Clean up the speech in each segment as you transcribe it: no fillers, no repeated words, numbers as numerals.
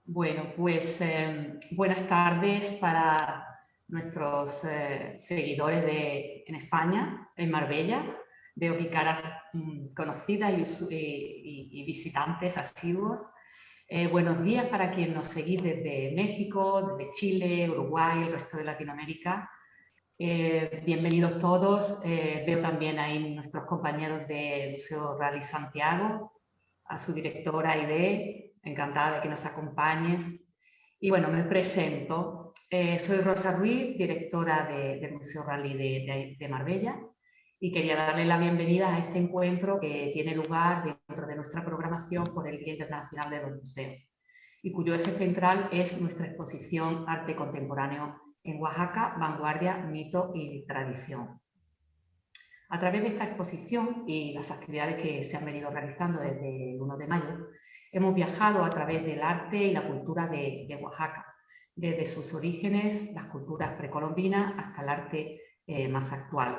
Bueno, pues buenas tardes para nuestros seguidores en España, en Marbella. Veo aquí caras conocidas y visitantes asiduos. Buenos días para quienes nos seguís desde México, desde Chile, Uruguay, el resto de Latinoamérica. Bienvenidos todos. Veo también ahí nuestros compañeros del Museo Rally Santiago, a su directora Aide, encantada de que nos acompañes. Y bueno, me presento. Soy Rosa Ruiz, directora del Museo Rally de Marbella, y quería darle la bienvenida a este encuentro que tiene lugar dentro de nuestra programación por el Día Internacional de los Museos, y cuyo eje central es nuestra exposición Arte Contemporáneo en Oaxaca, Vanguardia, Mito y Tradición. A través de esta exposición y las actividades que se han venido realizando desde el 1 de mayo, hemos viajado a través del arte y la cultura de Oaxaca, desde sus orígenes, las culturas precolombinas, hasta el arte más actual.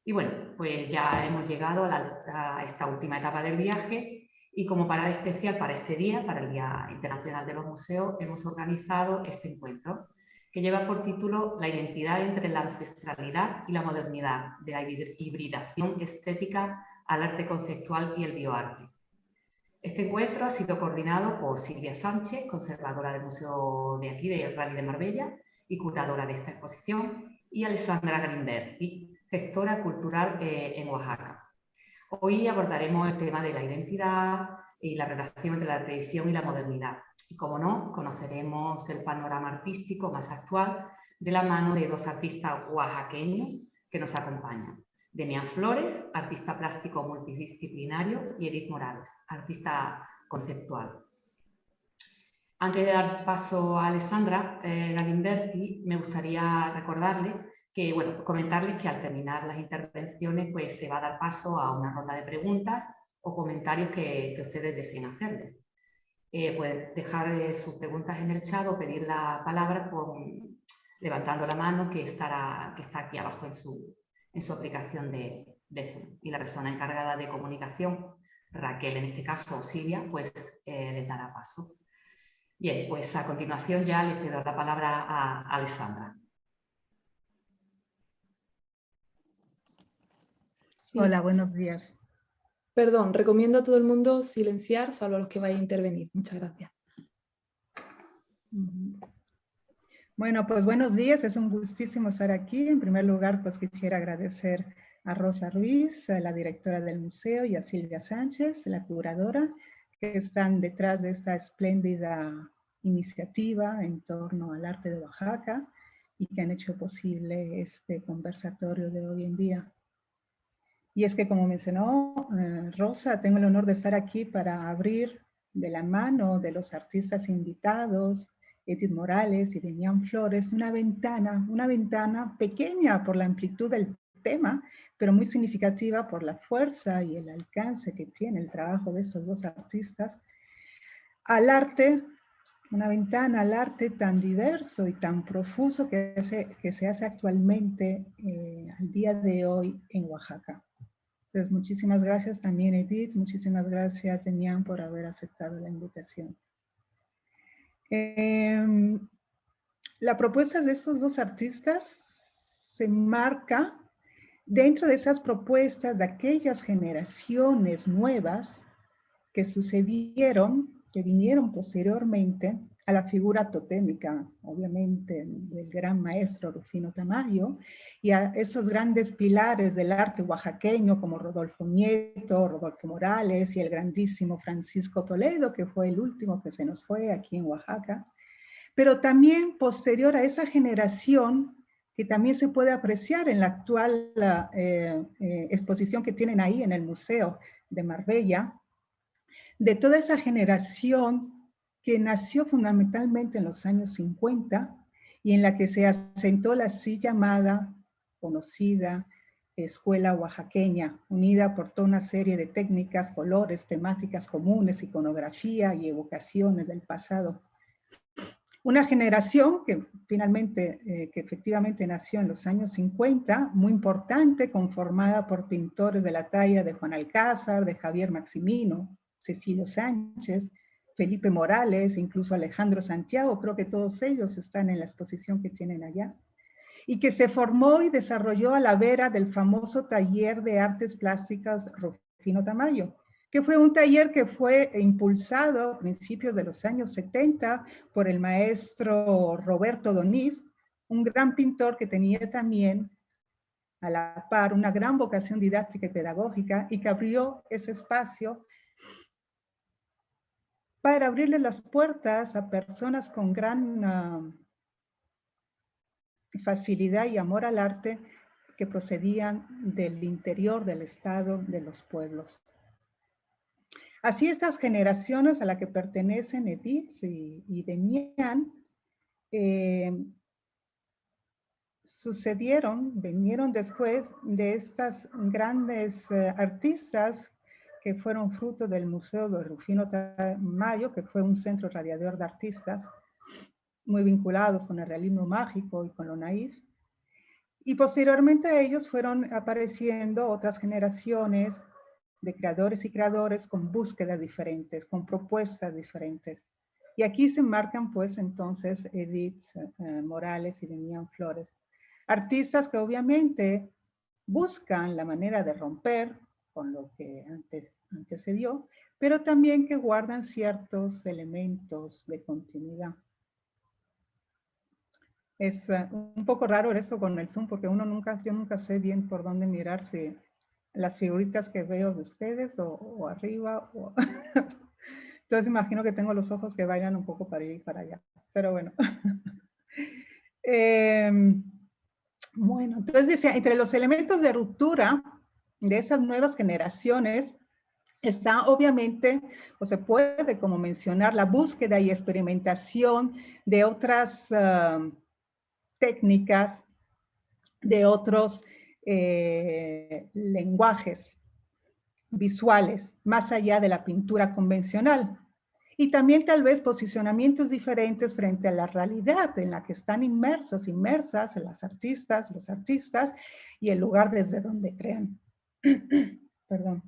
Y bueno, pues ya hemos llegado a esta última etapa del viaje, y como parada especial para este día, para el Día Internacional de los Museos, hemos organizado este encuentro, que lleva por título La identidad entre la ancestralidad y la modernidad, de la hibridación estética al arte conceptual y el bioarte. Este encuentro ha sido coordinado por Silvia Sánchez, conservadora del Museo de aquí, del Rally de Marbella, y curadora de esta exposición, y Alessandra Galimberti, gestora cultural en Oaxaca. Hoy abordaremos el tema de la identidad y la relación entre la tradición y la modernidad. Y como no, conoceremos el panorama artístico más actual de la mano de dos artistas oaxaqueños que nos acompañan. Demián Flores, artista plástico multidisciplinario, y Edith Morales, artista conceptual. Antes de dar paso a Alessandra Galimberti, me gustaría comentarles que al terminar las intervenciones, pues se va a dar paso a una ronda de preguntas o comentarios que ustedes deseen hacerles. Pueden dejar sus preguntas en el chat o pedir la palabra levantando la mano que está aquí abajo en su aplicación de Zoom. Y la persona encargada de comunicación, Raquel en este caso, o Silvia, pues les dará paso. Bien, pues a continuación ya le cedo la palabra a Alessandra. Sí. Hola, buenos días. Perdón, recomiendo a todo el mundo silenciar, salvo a los que vayan a intervenir. Muchas gracias. Bueno, pues buenos días, es un gustísimo estar aquí. En primer lugar, pues quisiera agradecer a Rosa Ruiz, a la directora del museo, y a Silvia Sánchez, la curadora, que están detrás de esta espléndida iniciativa en torno al arte de Oaxaca y que han hecho posible este conversatorio de hoy en día. Y es que, como mencionó Rosa, tengo el honor de estar aquí para abrir de la mano de los artistas invitados, Edith Morales y Demián Flores, una ventana pequeña por la amplitud del tema, pero muy significativa por la fuerza y el alcance que tiene el trabajo de estos dos artistas, al arte, una ventana al arte tan diverso y tan profuso que se hace actualmente al día de hoy en Oaxaca. Entonces, muchísimas gracias también, Edith, muchísimas gracias, Demián, por haber aceptado la invitación. La propuesta de estos dos artistas se enmarca dentro de esas propuestas de aquellas generaciones nuevas que sucedieron, que vinieron posteriormente a la figura totémica, obviamente, del gran maestro Rufino Tamayo, y a esos grandes pilares del arte oaxaqueño como Rodolfo Nieto, Rodolfo Morales y el grandísimo Francisco Toledo, que fue el último que se nos fue aquí en Oaxaca, pero también posterior a esa generación que también se puede apreciar en la actual exposición que tienen ahí en el Museo de Marbella, de toda esa generación que nació fundamentalmente en los años 50 y en la que se asentó la así llamada, conocida, escuela oaxaqueña, unida por toda una serie de técnicas, colores, temáticas comunes, iconografía y evocaciones del pasado. Una generación que finalmente, que efectivamente nació en los años 50, muy importante, conformada por pintores de la talla de Juan Alcázar, de Javier Maximino, Cecilio Sánchez, Felipe Morales, incluso Alejandro Santiago, creo que todos ellos están en la exposición que tienen allá, y que se formó y desarrolló a la vera del famoso taller de artes plásticas Rufino Tamayo, que fue un taller que fue impulsado a principios de los años 70 por el maestro Roberto Doniz, un gran pintor que tenía también a la par una gran vocación didáctica y pedagógica, y que abrió ese espacio para abrirle las puertas a personas con gran facilidad y amor al arte que procedían del interior del estado, de los pueblos. Así estas generaciones a las que pertenecen Edith y Demián vinieron después de estas grandes artistas que fueron fruto del Museo de Rufino Tamayo, que fue un centro radiador de artistas muy vinculados con el realismo mágico y con lo naif. Y posteriormente a ellos fueron apareciendo otras generaciones de creadores y creadores con búsquedas diferentes, con propuestas diferentes. Y aquí se marcan pues entonces Edith Morales y Demián Flores. Artistas que obviamente buscan la manera de romper con lo que antes se dio, pero también que guardan ciertos elementos de continuidad. Es un poco raro eso con el Zoom, porque yo nunca sé bien por dónde mirar, si las figuritas que veo de ustedes o arriba. Entonces imagino que tengo los ojos que vayan un poco para ir y para allá. Pero bueno. Bueno, entonces decía, entre los elementos de ruptura de esas nuevas generaciones está obviamente, o se puede como mencionar, la búsqueda y experimentación de otras técnicas, de otros lenguajes visuales, más allá de la pintura convencional. Y también tal vez posicionamientos diferentes frente a la realidad en la que están inmersas las artistas, los artistas, y el lugar desde donde crean. Perdón.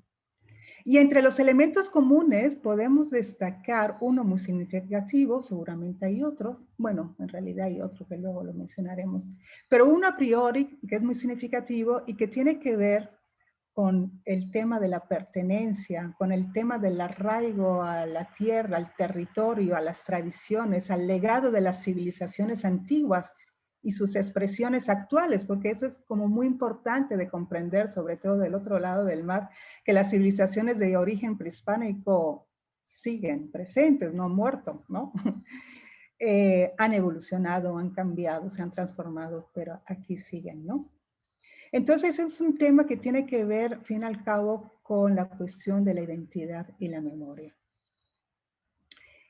Y entre los elementos comunes podemos destacar uno muy significativo, seguramente hay otros, bueno, en realidad hay otro que luego lo mencionaremos, pero uno a priori que es muy significativo y que tiene que ver con el tema de la pertenencia, con el tema del arraigo a la tierra, al territorio, a las tradiciones, al legado de las civilizaciones antiguas y sus expresiones actuales, porque eso es como muy importante de comprender, sobre todo del otro lado del mar, que las civilizaciones de origen prehispánico siguen presentes, no han muerto, ¿no? Han evolucionado, han cambiado, se han transformado, pero aquí siguen, ¿no? Entonces es un tema que tiene que ver, al fin y al cabo, con la cuestión de la identidad y la memoria.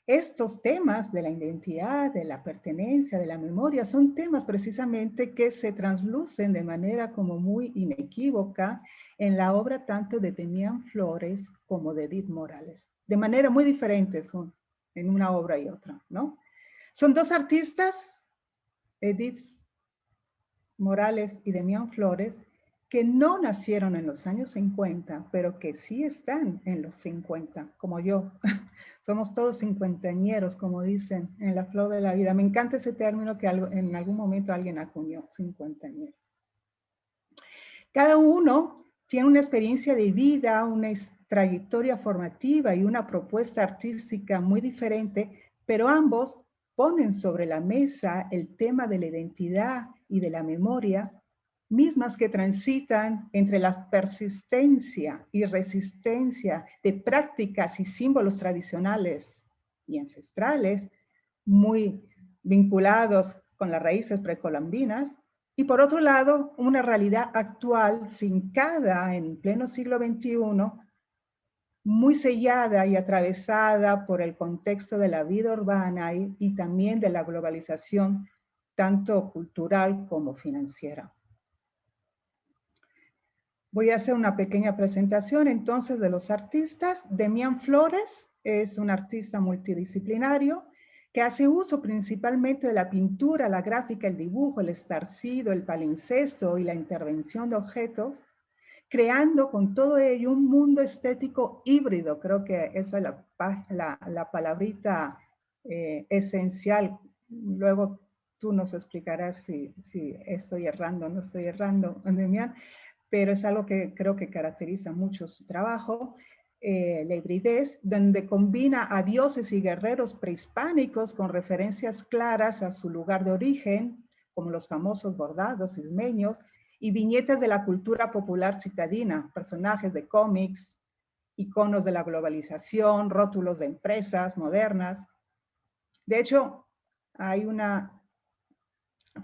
Estos temas de la identidad, de la pertenencia, de la memoria, son temas precisamente que se traslucen de manera como muy inequívoca en la obra tanto de Demián Flores como de Edith Morales. De manera muy diferente son en una obra y otra, ¿no? Son dos artistas, Edith Morales y Demián Flores, que no nacieron en los años 50, pero que sí están en los 50, como yo. Somos todos cincuentañeros, como dicen en La Flor de la Vida. Me encanta ese término que en algún momento alguien acuñó, cincuentañeros. Cada uno tiene una experiencia de vida, una trayectoria formativa y una propuesta artística muy diferente, pero ambos ponen sobre la mesa el tema de la identidad y de la memoria, mismas que transitan entre la persistencia y resistencia de prácticas y símbolos tradicionales y ancestrales, muy vinculados con las raíces precolombinas, y por otro lado, una realidad actual fincada en pleno siglo XXI, muy sellada y atravesada por el contexto de la vida urbana y también de la globalización, tanto cultural como financiera. Voy a hacer una pequeña presentación entonces de los artistas. Demián Flores es un artista multidisciplinario que hace uso principalmente de la pintura, la gráfica, el dibujo, el estarcido, el palincesto y la intervención de objetos, creando con todo ello un mundo estético híbrido. Creo que esa es la palabrita esencial. Luego tú nos explicarás si estoy errando o no estoy errando, Demián, pero es algo que creo que caracteriza mucho su trabajo. La hibridez, donde combina a dioses y guerreros prehispánicos con referencias claras a su lugar de origen, como los famosos bordados ismeños, y viñetas de la cultura popular citadina, personajes de cómics, iconos de la globalización, rótulos de empresas modernas. De hecho, hay una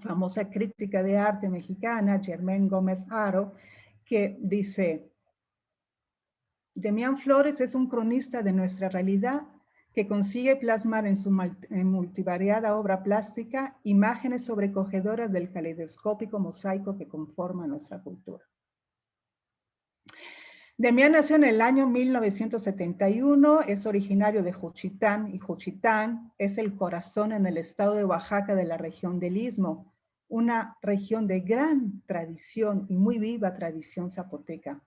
famosa crítica de arte mexicana, Germán Gómez Haro, que dice: Demián Flores es un cronista de nuestra realidad que consigue plasmar en su multivariada obra plástica imágenes sobrecogedoras del caleidoscópico mosaico que conforma nuestra cultura. Demián nació en el año 1971, es originario de Juchitán, y Juchitán es el corazón en el estado de Oaxaca de la región del Istmo, una región de gran tradición y muy viva tradición zapoteca.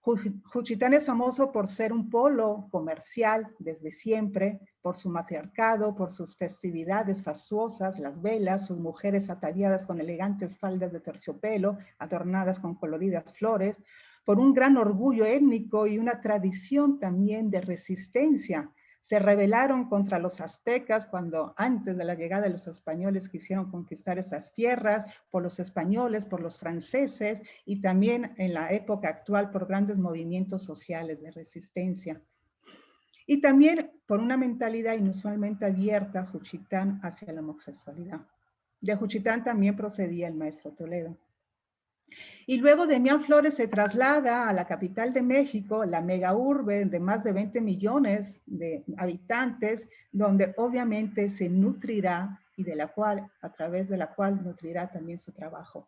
Juchitán es famoso por ser un polo comercial desde siempre, por su matriarcado, por sus festividades fastuosas, las velas, sus mujeres ataviadas con elegantes faldas de terciopelo, adornadas con coloridas flores, por un gran orgullo étnico y una tradición también de resistencia. Se rebelaron contra los aztecas cuando antes de la llegada de los españoles quisieron conquistar esas tierras, por los españoles, por los franceses y también en la época actual por grandes movimientos sociales de resistencia. Y también por una mentalidad inusualmente abierta, Juchitán, hacia la homosexualidad. De Juchitán también procedía el maestro Toledo. Y luego Demián Flores se traslada a la capital de México, la mega urbe de más de 20 millones de habitantes, donde obviamente se nutrirá y a través de la cual nutrirá también su trabajo.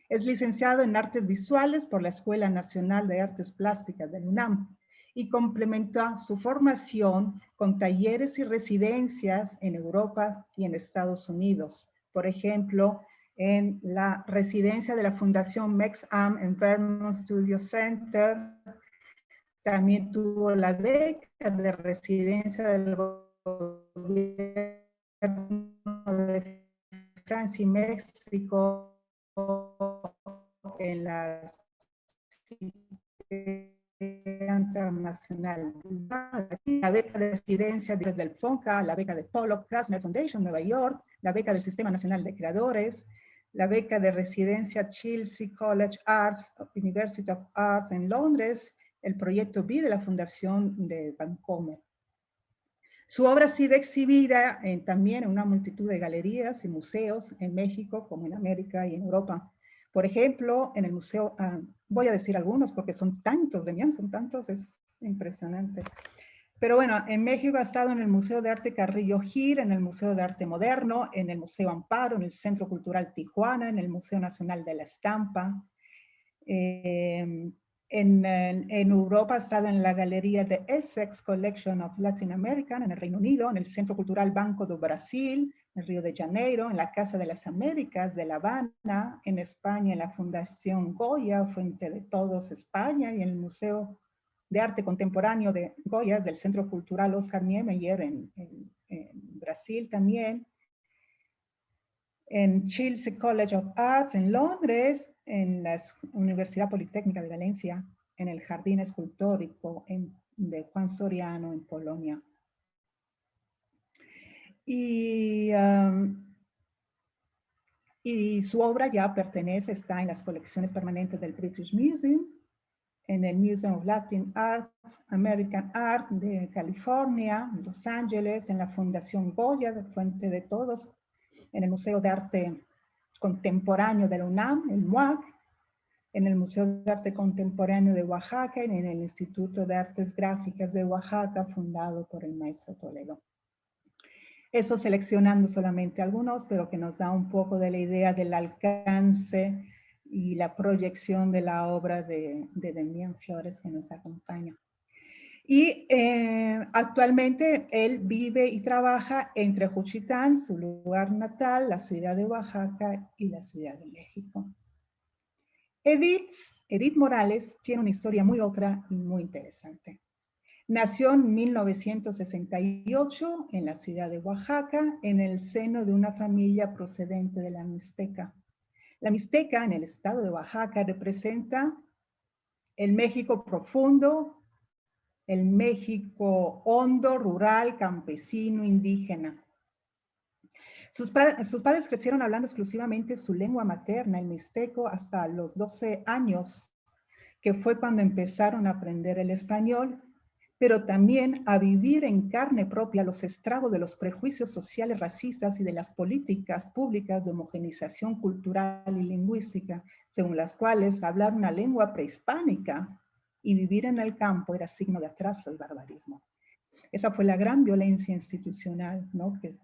Es licenciado en Artes Visuales por la Escuela Nacional de Artes Plásticas del UNAM y complementa su formación con talleres y residencias en Europa y en Estados Unidos. Por ejemplo, en la residencia de la Fundación MEX-AM en Vermont Studio Center. También tuvo la beca de residencia del gobierno de Francia y México en la internacional. La beca de residencia del FONCA, la beca de Pollock Krasner Foundation, Nueva York, la beca del Sistema Nacional de Creadores, la beca de residencia Chelsea College Arts, University of Arts en Londres, el proyecto B de la Fundación de Vancomer. Su obra ha sido exhibida también en una multitud de galerías y museos en México, como en América y en Europa. Por ejemplo, en el museo, voy a decir algunos porque son tantos, Demián, son tantos, es impresionante. Pero bueno, en México ha estado en el Museo de Arte Carrillo Gil, en el Museo de Arte Moderno, en el Museo Amparo, en el Centro Cultural Tijuana, en el Museo Nacional de la Estampa. En Europa ha estado en la Galería de Essex Collection of Latin American, en el Reino Unido, en el Centro Cultural Banco do Brasil, en Río de Janeiro, en la Casa de las Américas de La Habana, en España, en la Fundación Goya, Fuente de Todos España, y en el Museo de Arte Contemporáneo de Goya, del Centro Cultural Oscar Niemeyer en Brasil también, en Chelsea College of Arts en Londres, en la Universidad Politécnica de Valencia, en el Jardín Escultórico de Juan Soriano en Polonia. Y su obra ya está en las colecciones permanentes del British Museum, en el Museum of Latin Arts, American Art de California, en Los Ángeles, en la Fundación Goya, de Fuente de Todos, en el Museo de Arte Contemporáneo de la UNAM, el MUAC, en el Museo de Arte Contemporáneo de Oaxaca, y en el Instituto de Artes Gráficas de Oaxaca, fundado por el maestro Toledo. Eso seleccionando solamente algunos, pero que nos da un poco de la idea del alcance y la proyección de la obra de Demián Flores que nos acompaña. Y actualmente él vive y trabaja entre Juchitán, su lugar natal, la ciudad de Oaxaca y la Ciudad de México. Edith Morales tiene una historia muy otra y muy interesante. Nació en 1968 en la ciudad de Oaxaca, en el seno de una familia procedente de la Mixteca. La Mixteca en el estado de Oaxaca representa el México profundo, el México hondo, rural, campesino, indígena. Sus padres crecieron hablando exclusivamente su lengua materna, el mixteco, hasta los 12 años, que fue cuando empezaron a aprender el español, pero también a vivir en carne propia los estragos de los prejuicios sociales racistas y de las políticas públicas de homogenización cultural y lingüística, según las cuales hablar una lengua prehispánica y vivir en el campo era signo de atraso y barbarismo. Esa fue la gran violencia institucional, ¿no?, que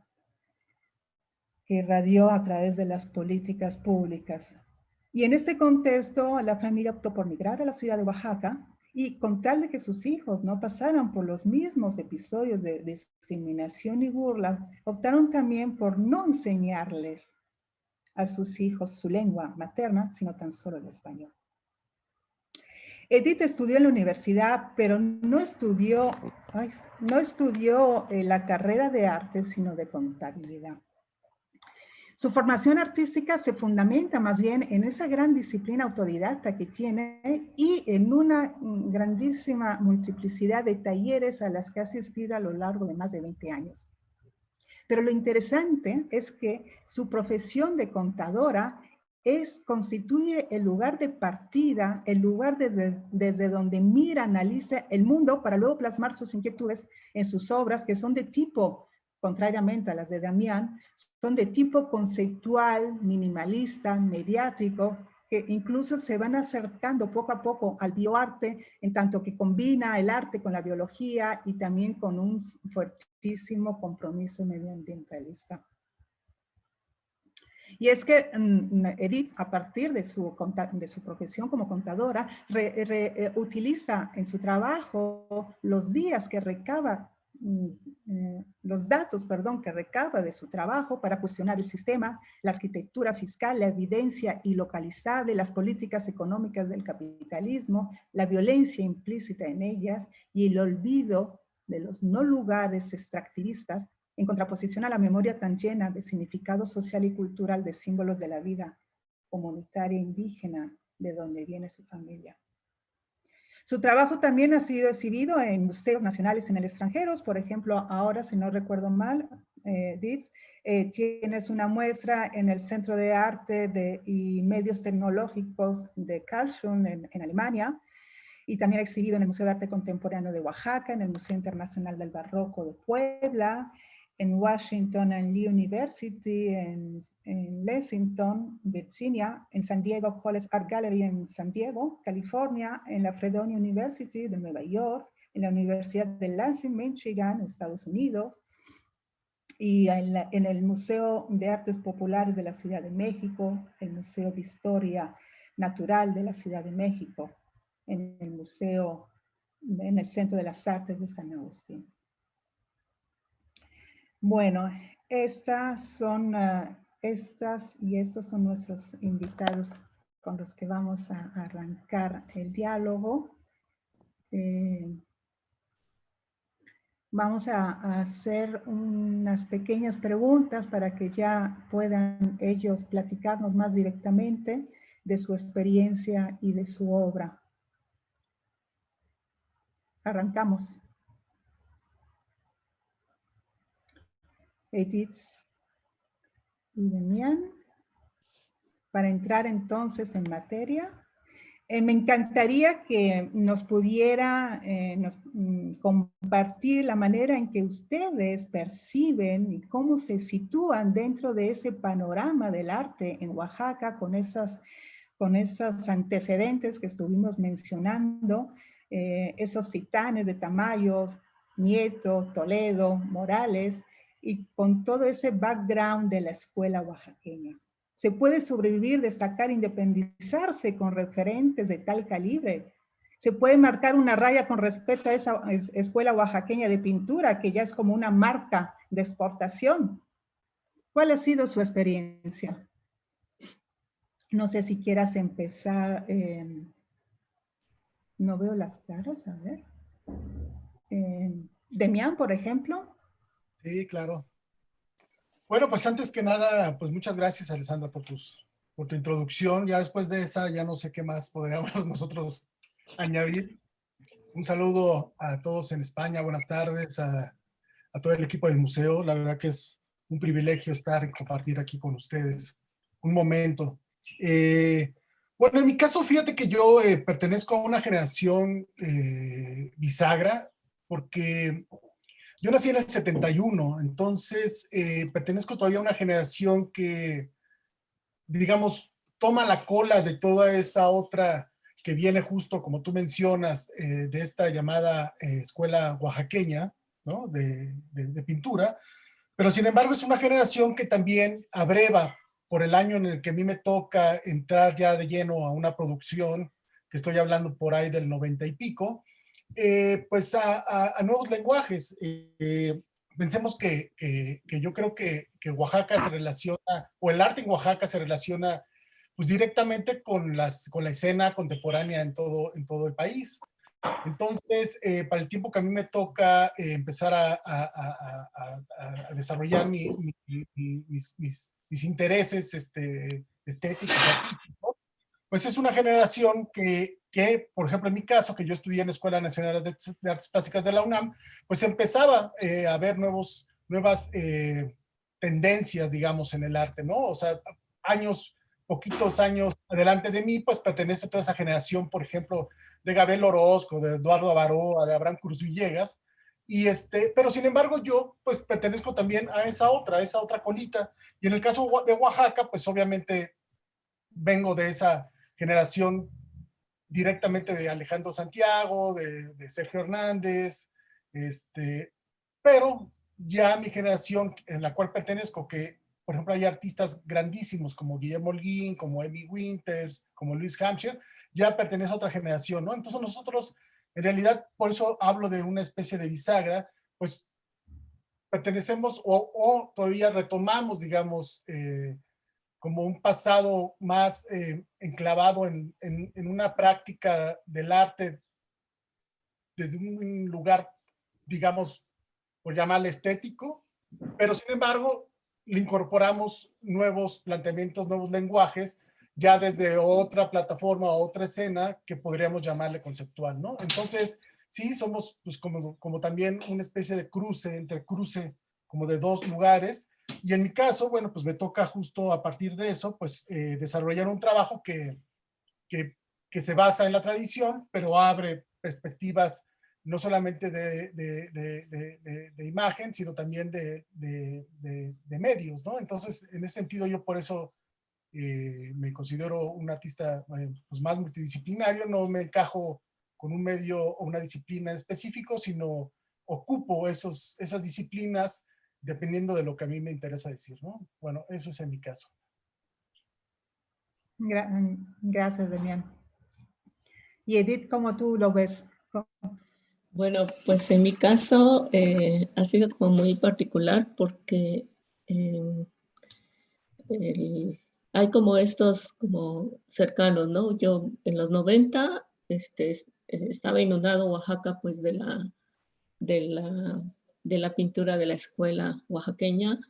irradió a través de las políticas públicas. Y en este contexto, la familia optó por migrar a la ciudad de Oaxaca y con tal de que sus hijos no pasaran por los mismos episodios de discriminación y burla, optaron también por no enseñarles a sus hijos su lengua materna, sino tan solo el español. Edith estudió en la universidad, pero no estudió la carrera de arte, sino de contabilidad. Su formación artística se fundamenta más bien en esa gran disciplina autodidacta que tiene y en una grandísima multiplicidad de talleres a las que ha asistido a lo largo de más de 20 años. Pero lo interesante es que su profesión de contadora constituye el lugar de partida, el lugar desde donde mira, analiza el mundo para luego plasmar sus inquietudes en sus obras, que son de tipo, contrariamente a las de Damián, son de tipo conceptual, minimalista, mediático, que incluso se van acercando poco a poco al bioarte, en tanto que combina el arte con la biología y también con un fuertísimo compromiso medioambientalista. Y es que Edith, a partir de su profesión como contadora, utiliza en su trabajo los días que recaba, los datos, perdón, que recaba de su trabajo para cuestionar el sistema, la arquitectura fiscal, la evidencia ilocalizable, las políticas económicas del capitalismo, la violencia implícita en ellas y el olvido de los no lugares extractivistas, en contraposición a la memoria tan llena de significado social y cultural de símbolos de la vida comunitaria indígena de donde viene su familia. Su trabajo también ha sido exhibido en museos nacionales en el extranjero. Por ejemplo, ahora, si no recuerdo mal, Ditz, tienes una muestra en el Centro de Arte y Medios Tecnológicos de Karlsruhe en Alemania, y también ha exhibido en el Museo de Arte Contemporáneo de Oaxaca, en el Museo Internacional del Barroco de Puebla, en Washington and Lee University, en Lexington, Virginia, en San Diego College Art Gallery en San Diego, California, en la Fredonia University de Nueva York, en la Universidad de Lansing, Michigan, Estados Unidos, y en el Museo de Artes Populares de la Ciudad de México, el Museo de Historia Natural de la Ciudad de México, en el Museo, en el Centro de las Artes de San Agustín. Bueno, estos son nuestros invitados con los que vamos a arrancar el diálogo. Vamos a hacer unas pequeñas preguntas para que ya puedan ellos platicarnos más directamente de su experiencia y de su obra. Arrancamos. Edith y Damián, para entrar entonces en materia. Me encantaría que nos pudiera compartir la manera en que ustedes perciben y cómo se sitúan dentro de ese panorama del arte en Oaxaca con esos antecedentes que estuvimos mencionando, esos titanes de Tamayos, Nieto, Toledo, Morales, y con todo ese background de la escuela oaxaqueña. ¿Se puede sobrevivir, destacar, independizarse con referentes de tal calibre? ¿Se puede marcar una raya con respecto a esa escuela oaxaqueña de pintura, que ya es como una marca de exportación? ¿Cuál ha sido su experiencia? No sé si quieras empezar. No veo las caras, a ver. Demián, por ejemplo. Sí, claro. Bueno, pues antes que nada, pues muchas gracias, Alessandra, por tu introducción. Ya después de esa, ya no sé qué más podríamos nosotros añadir. Un saludo a todos en España, buenas tardes, a todo el equipo del museo. La verdad que es un privilegio estar y compartir aquí con ustedes un momento. Bueno, en mi caso, fíjate que yo pertenezco a una generación bisagra, porque yo nací en el 71, entonces pertenezco todavía a una generación que, digamos, toma la cola de toda esa otra que viene justo, como tú mencionas, de esta llamada escuela oaxaqueña, ¿no? De pintura, pero sin embargo es una generación que también abreva por el año en el que a mí me toca entrar ya de lleno a una producción, que estoy hablando por ahí del 90 y pico, pues a nuevos lenguajes. Pensemos que yo creo que Oaxaca se relaciona, o el arte en Oaxaca se relaciona pues directamente con la escena contemporánea en todo el país. Entonces, para el tiempo que a mí me toca empezar a desarrollar mis intereses estéticos, artísticos, pues es una generación por ejemplo, en mi caso, que yo estudié en la Escuela Nacional de Artes Plásticas de la UNAM, pues empezaba a ver nuevas tendencias, digamos, en el arte, ¿no? O sea, poquitos años adelante de mí, pues pertenece a toda esa generación, por ejemplo, de Gabriel Orozco, de Eduardo Avaroa, de Abraham Cruz Villegas, pero sin embargo yo pues pertenezco también a esa otra colita, y en el caso de Oaxaca, pues obviamente vengo de esa generación directamente de Alejandro Santiago, de Sergio Hernández, pero ya mi generación en la cual pertenezco, que por ejemplo hay artistas grandísimos como Guillermo Holguín, como Emmy Winters, como Luis Hampshire, ya pertenece a otra generación, ¿no? Entonces nosotros, en realidad, por eso hablo de una especie de bisagra, pues pertenecemos o todavía retomamos, digamos, como un pasado más enclavado en una práctica del arte desde un lugar, digamos, por llamarle estético, pero sin embargo le incorporamos nuevos planteamientos, nuevos lenguajes, ya desde otra plataforma o otra escena que podríamos llamarle conceptual, ¿no? Entonces, sí, somos pues como también una especie de cruce como de dos lugares, y en mi caso, bueno, pues me toca justo a partir de eso, pues desarrollar un trabajo que, que se basa en la tradición, pero abre perspectivas no solamente de imagen, sino también de medios, ¿no? Entonces, en ese sentido, yo por eso me considero un artista pues más multidisciplinario, no me encajo con un medio o una disciplina en específico, sino ocupo esas disciplinas dependiendo de lo que a mí me interesa decir, ¿no? Bueno, eso es en mi caso. Gracias, Demián. Y Edith, ¿cómo tú lo ves? Bueno, pues en mi caso ha sido como muy particular porque hay como estos como cercanos, ¿no? Yo en los 90 estaba inundado Oaxaca pues de la pintura de la escuela oaxaqueña,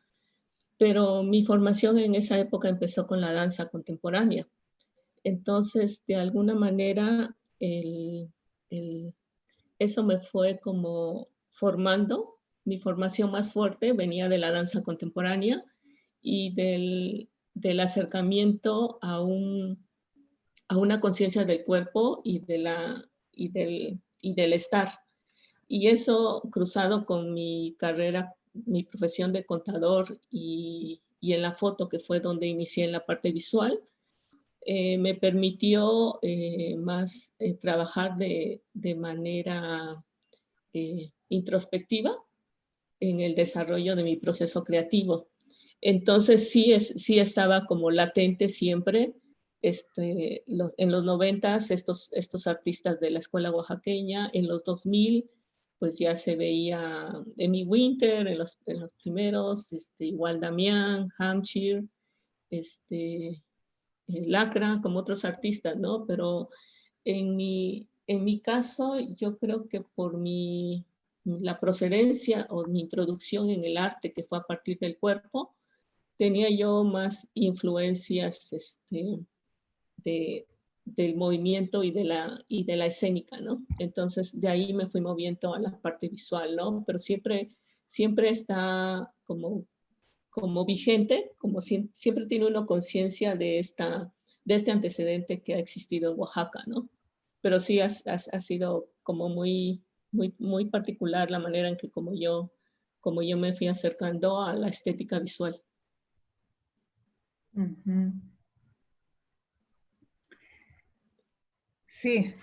pero mi formación en esa época empezó con la danza contemporánea. Entonces, de alguna manera, eso me fue como formando. Mi formación más fuerte venía de la danza contemporánea y del acercamiento a una conciencia del cuerpo y del estar. Y eso cruzado con mi carrera, mi profesión de contador y en la foto, que fue donde inicié en la parte visual, me permitió más trabajar de manera introspectiva en el desarrollo de mi proceso creativo. Entonces sí estaba como latente siempre en los 90s estos artistas de la escuela oaxaqueña, en los 2000 pues ya se veía Emmy Winter en los primeros, igual Damián, Hampshire, lacra como otros artistas, ¿no? Pero en mi caso, yo creo que por la procedencia o mi introducción en el arte, que fue a partir del cuerpo, tenía yo más influencias del movimiento y de la escénica, ¿no? Entonces, de ahí me fui moviendo a la parte visual, ¿no? Pero siempre está como vigente, como siempre tiene una conciencia de este antecedente que ha existido en Oaxaca, ¿no? Pero sí ha sido como muy, muy, muy particular la manera en que como yo me fui acercando a la estética visual. Sí,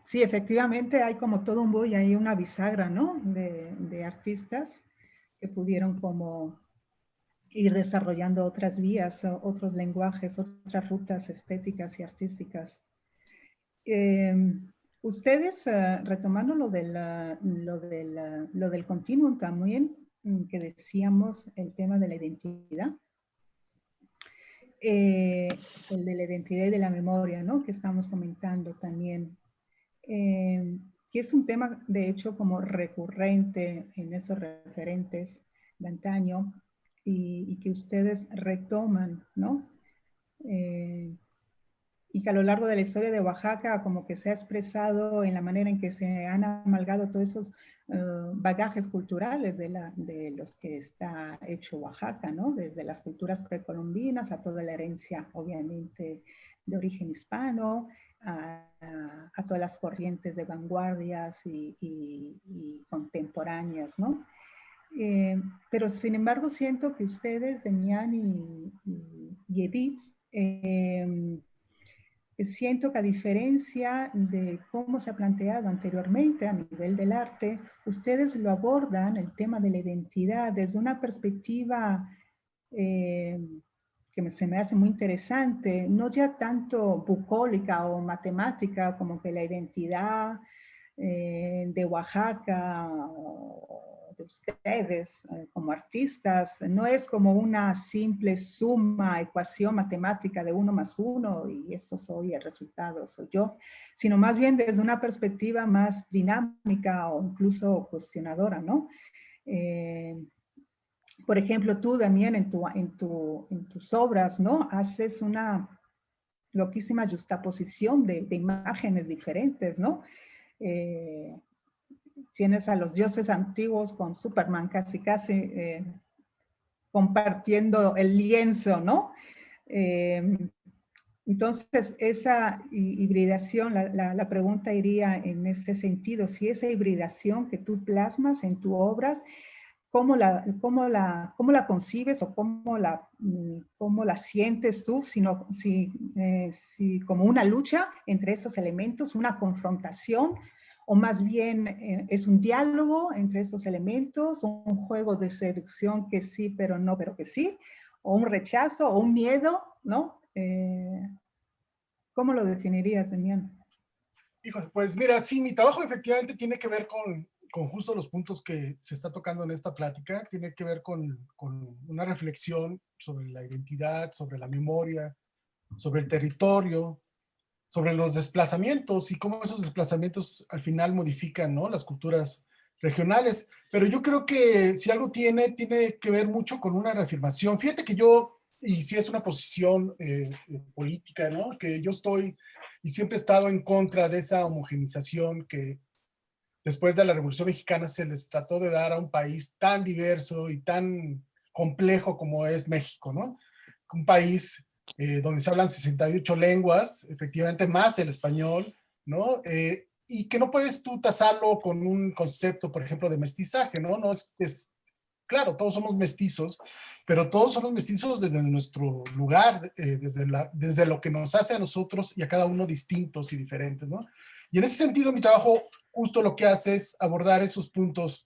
sí, efectivamente hay como todo un boom y hay una bisagra, ¿no? De artistas que pudieron como ir desarrollando otras vías, otros lenguajes, otras rutas estéticas y artísticas. Ustedes, retomando lo del continuum también, que decíamos, el tema de la identidad, el de la identidad y de la memoria, ¿no? Que estamos comentando también, que es un tema, de hecho, como recurrente en esos referentes de antaño y que ustedes retoman, ¿no? Y que a lo largo de la historia de Oaxaca como que se ha expresado en la manera en que se han amalgado todos esos bagajes culturales de los que está hecho Oaxaca, ¿no? Desde las culturas precolombinas a toda la herencia, obviamente, de origen hispano, a todas las corrientes de vanguardias y contemporáneas, ¿no? Pero sin embargo siento que ustedes, Demián y Edith, siento que a diferencia de cómo se ha planteado anteriormente a nivel del arte, ustedes lo abordan, el tema de la identidad, desde una perspectiva que se me hace muy interesante, no ya tanto bucólica o matemática, como que la identidad de Oaxaca de ustedes como artistas no es como una simple suma, ecuación matemática de 1 más 1 y esto soy, el resultado soy yo, sino más bien desde una perspectiva más dinámica o incluso cuestionadora, ¿no? Por ejemplo, tú, Damián, en tus obras, ¿no? Haces una loquísima juxtaposición de imágenes diferentes, ¿no? Tienes a los dioses antiguos con Superman casi compartiendo el lienzo, ¿no? Entonces, esa hibridación, la pregunta iría en este sentido, si esa hibridación que tú plasmas en tus obras, ¿cómo la concibes o cómo la sientes tú, si como una lucha entre esos elementos, una confrontación, o más bien es un diálogo entre esos elementos, un juego de seducción que sí, pero no, pero que sí, o un rechazo, o un miedo, ¿no? ¿Cómo lo definirías, Demián? Híjole, pues mira, sí, mi trabajo efectivamente tiene que ver con justo los puntos que se está tocando en esta plática, tiene que ver con una reflexión sobre la identidad, sobre la memoria, sobre el territorio, sobre los desplazamientos y cómo esos desplazamientos al final modifican, ¿no?, las culturas regionales. Pero yo creo que si algo tiene que ver mucho con una reafirmación. Fíjate que yo, y si es una posición política, ¿no?, que yo estoy y siempre he estado en contra de esa homogenización que después de la Revolución Mexicana se les trató de dar a un país tan diverso y tan complejo como es México, ¿no? Un país donde se hablan 68 lenguas, efectivamente más el español, ¿no? Y que no puedes tú tasarlo con un concepto, por ejemplo, de mestizaje, ¿no? No claro, todos somos mestizos, pero todos somos mestizos desde nuestro lugar, desde lo que nos hace a nosotros y a cada uno distintos y diferentes, ¿no? Y en ese sentido, mi trabajo justo lo que hace es abordar esos puntos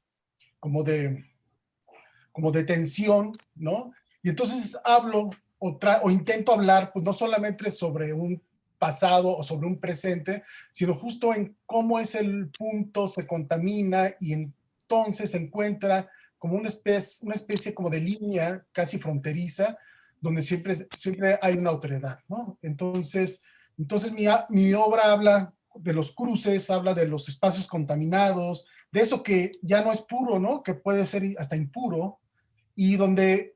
como de tensión, ¿no? Y entonces hablo o intento hablar, pues no solamente sobre un pasado o sobre un presente, sino justo en cómo es el punto, se contamina y entonces se encuentra como una especie como de línea casi fronteriza donde siempre hay una autoridad, ¿no? Entonces mi obra habla de los cruces, habla de los espacios contaminados, de eso que ya no es puro, ¿no? Que puede ser hasta impuro, y donde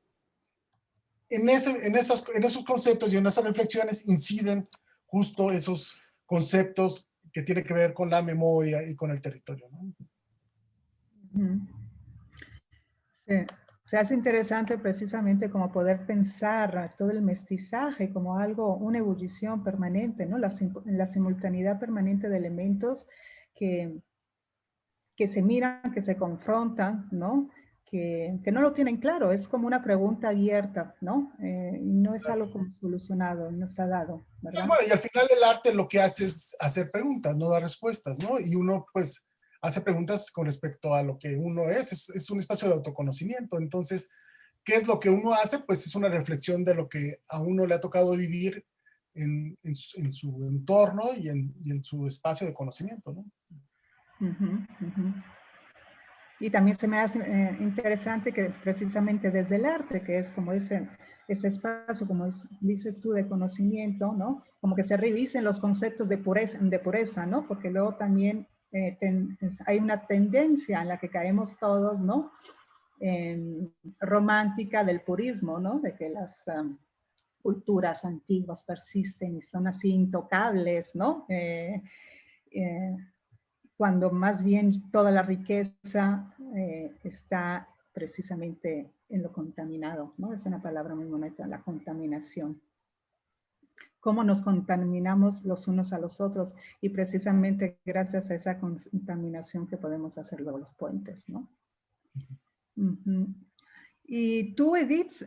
en esos conceptos y en esas reflexiones inciden justo esos conceptos que tienen que ver con la memoria y con el territorio, ¿no? Sí. Se hace interesante precisamente como poder pensar todo el mestizaje como algo, una ebullición permanente, ¿no? La simultaneidad permanente de elementos que se miran, que se confrontan, ¿no? Que no lo tienen claro, es como una pregunta abierta, ¿no? No es algo como solucionado, no está dado, ¿verdad? Bueno, y al final el arte lo que hace es hacer preguntas, no dar respuestas, ¿no? Y uno pues hace preguntas con respecto a lo que uno es un espacio de autoconocimiento. Entonces, ¿qué es lo que uno hace? Pues es una reflexión de lo que a uno le ha tocado vivir en su entorno y en su espacio de conocimiento, ¿no? Y también se me hace interesante que precisamente desde el arte, que es como ese espacio, como dices tú, de conocimiento, ¿no? Como que se revisen los conceptos de pureza, ¿no? Porque luego también hay una tendencia en la que caemos todos, ¿no? Romántica del purismo, ¿no? De que las culturas antiguas persisten y son así intocables, ¿no? Cuando más bien toda la riqueza está precisamente en lo contaminado, ¿no? Es una palabra muy bonita, la contaminación. Cómo nos contaminamos los unos a los otros, y precisamente gracias a esa contaminación que podemos hacer luego los puentes, ¿no? Y tú, Edith,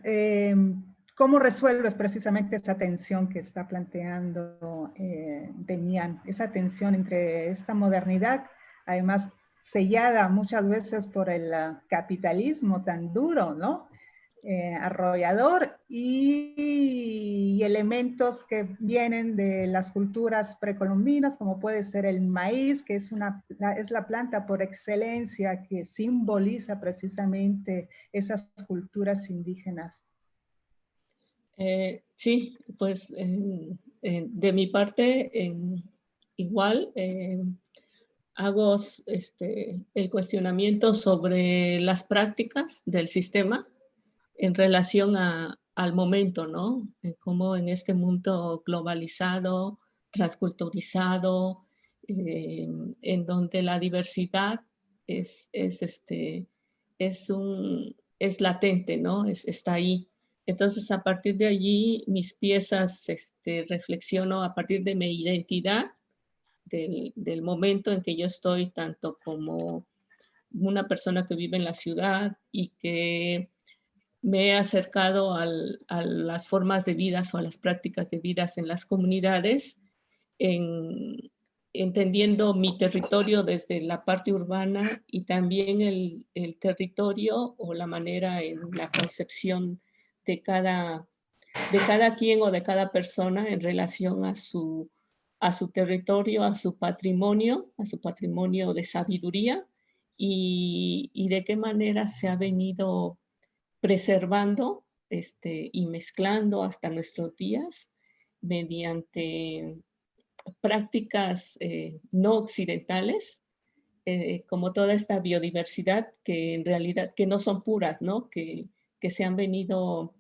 ¿cómo resuelves precisamente esa tensión que está planteando Demián? Esa tensión entre esta modernidad, además sellada muchas veces por el capitalismo tan duro, ¿no? Arrollador, y elementos que vienen de las culturas precolombinas, como puede ser el maíz, que es la planta por excelencia que simboliza precisamente esas culturas indígenas. Sí, pues de mi parte, igual hago el cuestionamiento sobre las prácticas del sistema en relación al momento, ¿no? Cómo en este mundo globalizado, transculturizado, en donde la diversidad es latente, ¿no? Está ahí. Entonces, a partir de allí, mis piezas reflexiono a partir de mi identidad, del momento en que yo estoy, tanto como una persona que vive en la ciudad y que me he acercado a las formas de vida o a las prácticas de vida en las comunidades, entendiendo mi territorio desde la parte urbana y también el territorio o la manera en la concepción de cada quien o de cada persona en relación a su territorio, a su patrimonio de sabiduría, y de qué manera se ha venido preservando y mezclando hasta nuestros días mediante prácticas no occidentales, como toda esta biodiversidad que en realidad que no son puras, ¿no? Que se han venido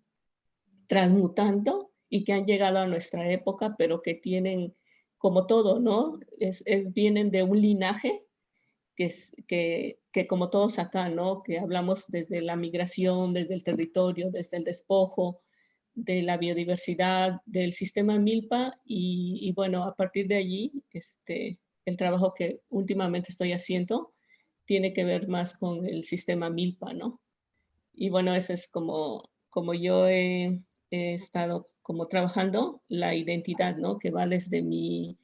transmutando y que han llegado a nuestra época, pero que tienen, como todo, ¿no? Vienen de un linaje que como todos acá, ¿no? Que hablamos desde la migración, desde el territorio, desde el despojo, de la biodiversidad, del sistema Milpa, y bueno, a partir de allí, el trabajo que últimamente estoy haciendo tiene que ver más con el sistema Milpa, ¿no? Y bueno, ese es como yo he estado como trabajando la identidad, ¿no? Que va desde mi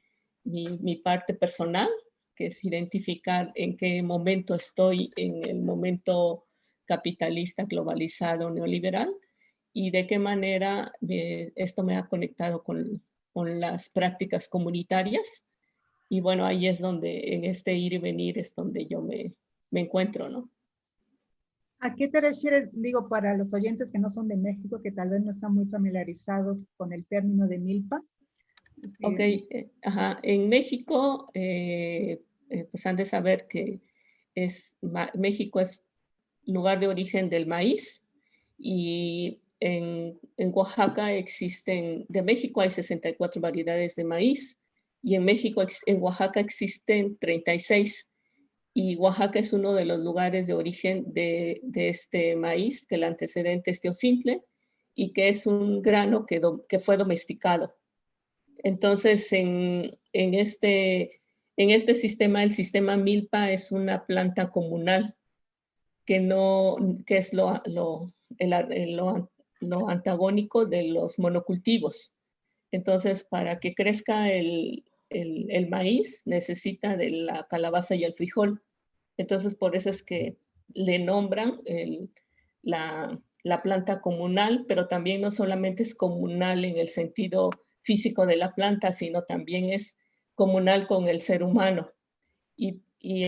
parte personal, que es identificar en qué momento estoy en el momento capitalista, globalizado, neoliberal, y de qué manera esto me ha conectado con las prácticas comunitarias. Y bueno, ahí es donde, en este ir y venir, es donde yo me encuentro, ¿no? ¿A qué te refieres? Digo, para los oyentes que no son de México, que tal vez no están muy familiarizados con el término de milpa. Ok, ajá. En México, pues han de saber que México es lugar de origen del maíz y en Oaxaca de México hay 64 variedades de maíz y en Oaxaca existen 36 y Oaxaca es uno de los lugares de origen de este maíz, que el antecedente es Teocintle y que es un grano que fue domesticado. Entonces, en este sistema, el sistema milpa es una planta comunal que es lo antagónico de los monocultivos. Entonces, para que crezca el maíz, necesita de la calabaza y el frijol. Entonces, por eso es que le nombran la planta comunal, pero también no solamente es comunal en el sentido físico de la planta, sino también es comunal con el ser humano. Y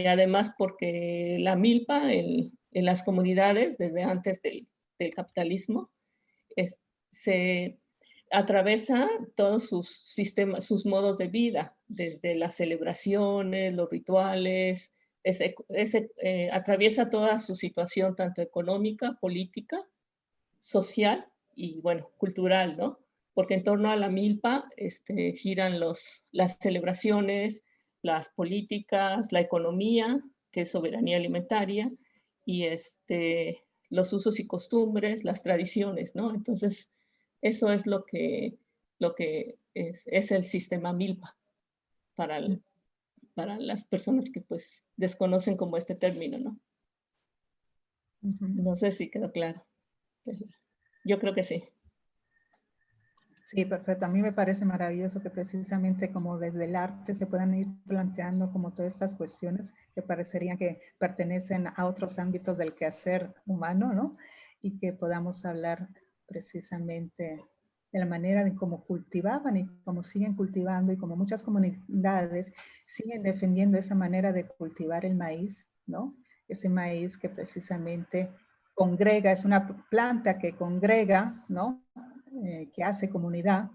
además porque la milpa en las comunidades, desde antes del capitalismo, se atraviesa todos sus sistemas, sus modos de vida, desde las celebraciones, los rituales, atraviesa toda su situación, tanto económica, política, social y, bueno, cultural, ¿no? Porque en torno a la milpa giran las celebraciones, las políticas, la economía, que es soberanía alimentaria, y los usos y costumbres, las tradiciones, ¿no? Entonces, eso es lo que es el sistema milpa para las personas que pues desconocen como este término, ¿no? No sé si quedó claro. Yo creo que sí. Sí, perfecto. A mí me parece maravilloso que precisamente como desde el arte se puedan ir planteando como todas estas cuestiones que parecerían que pertenecen a otros ámbitos del quehacer humano, ¿no? Y que podamos hablar precisamente de la manera de cómo cultivaban y cómo siguen cultivando y como muchas comunidades siguen defendiendo esa manera de cultivar el maíz, ¿no? Ese maíz que precisamente congrega, es una planta que congrega, ¿no? Que hace comunidad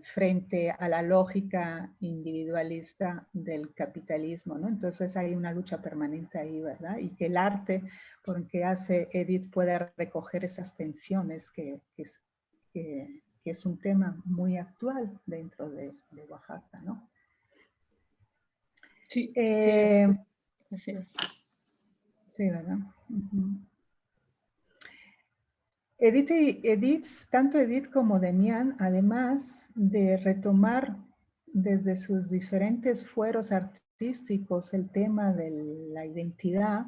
frente a la lógica individualista del capitalismo, ¿no? Entonces hay una lucha permanente ahí, ¿verdad? Y que el arte, porque hace Edith, puede recoger esas tensiones que es un tema muy actual dentro de Oaxaca, ¿no? Sí, así es. Sí, ¿verdad? Tanto Edith como Demián, además de retomar desde sus diferentes fueros artísticos el tema de la identidad,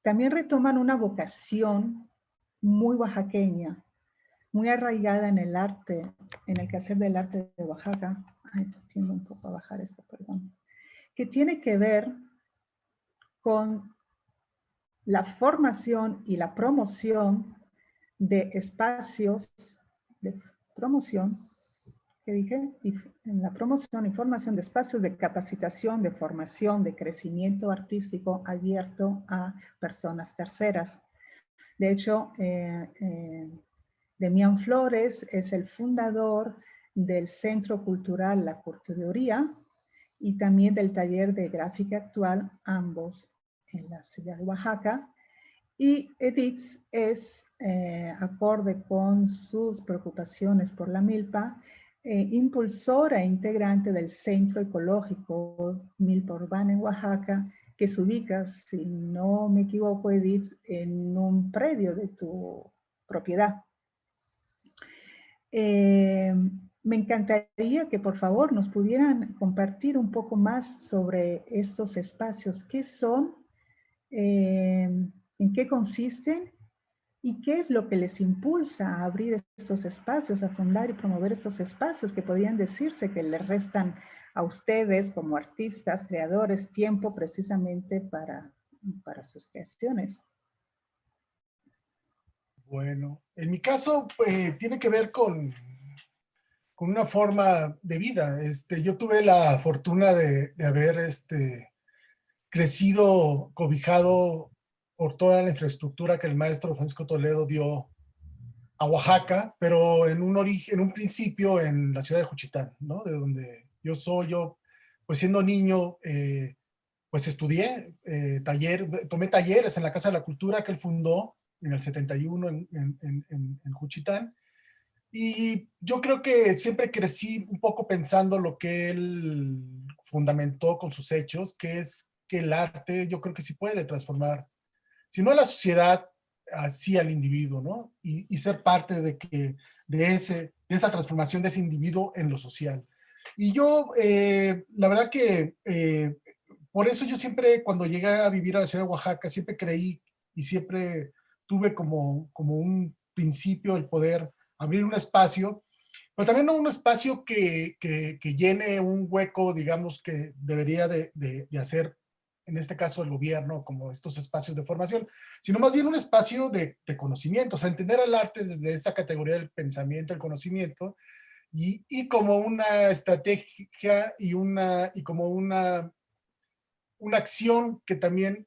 también retoman una vocación muy oaxaqueña, muy arraigada en el arte, en el quehacer del arte de Oaxaca. Ay, tiendo un poco a bajar esto, perdón. Que tiene que ver con la formación y la promoción de espacios de promoción, que dije, en la promoción y formación de espacios de capacitación, de formación, de crecimiento artístico abierto a personas terceras. De hecho, Demián Flores es el fundador del Centro Cultural La Curtiduría y también del taller de gráfica actual, ambos en la ciudad de Oaxaca. Y Edith es, acorde con sus preocupaciones por la milpa, impulsora e integrante del Centro Ecológico Milpa Urbana en Oaxaca, que se ubica, si no me equivoco, Edith, en un predio de tu propiedad. Me encantaría que por favor nos pudieran compartir un poco más sobre estos espacios. ¿Qué son? ¿En qué consisten? ¿Y qué es lo que les impulsa a abrir estos espacios, a fundar y promover estos espacios que podrían decirse que les restan a ustedes como artistas, creadores, tiempo precisamente para sus creaciones? Bueno, en mi caso tiene que ver con una forma de vida. Yo tuve la fortuna de haber crecido cobijado por toda la infraestructura que el maestro Francisco Toledo dio a Oaxaca, pero en un principio en la ciudad de Juchitán, ¿no? De donde yo, pues siendo niño, pues estudié tomé talleres en la Casa de la Cultura que él fundó en el 71 en Juchitán. Y yo creo que siempre crecí un poco pensando lo que él fundamentó con sus hechos, que es que el arte, yo creo que sí puede transformar, si no a la sociedad, así al individuo, ¿no? Y ser parte de esa transformación de ese individuo en lo social. Y yo, la verdad que por eso yo siempre, cuando llegué a vivir a la ciudad de Oaxaca, siempre creí y siempre tuve como un principio el poder abrir un espacio, pero también no un espacio que llene un hueco, digamos, que debería de hacer, en este caso, el gobierno, como estos espacios de formación, sino más bien un espacio de conocimiento, o sea, entender al arte desde esa categoría del pensamiento, el conocimiento, y como una estrategia y como una acción que también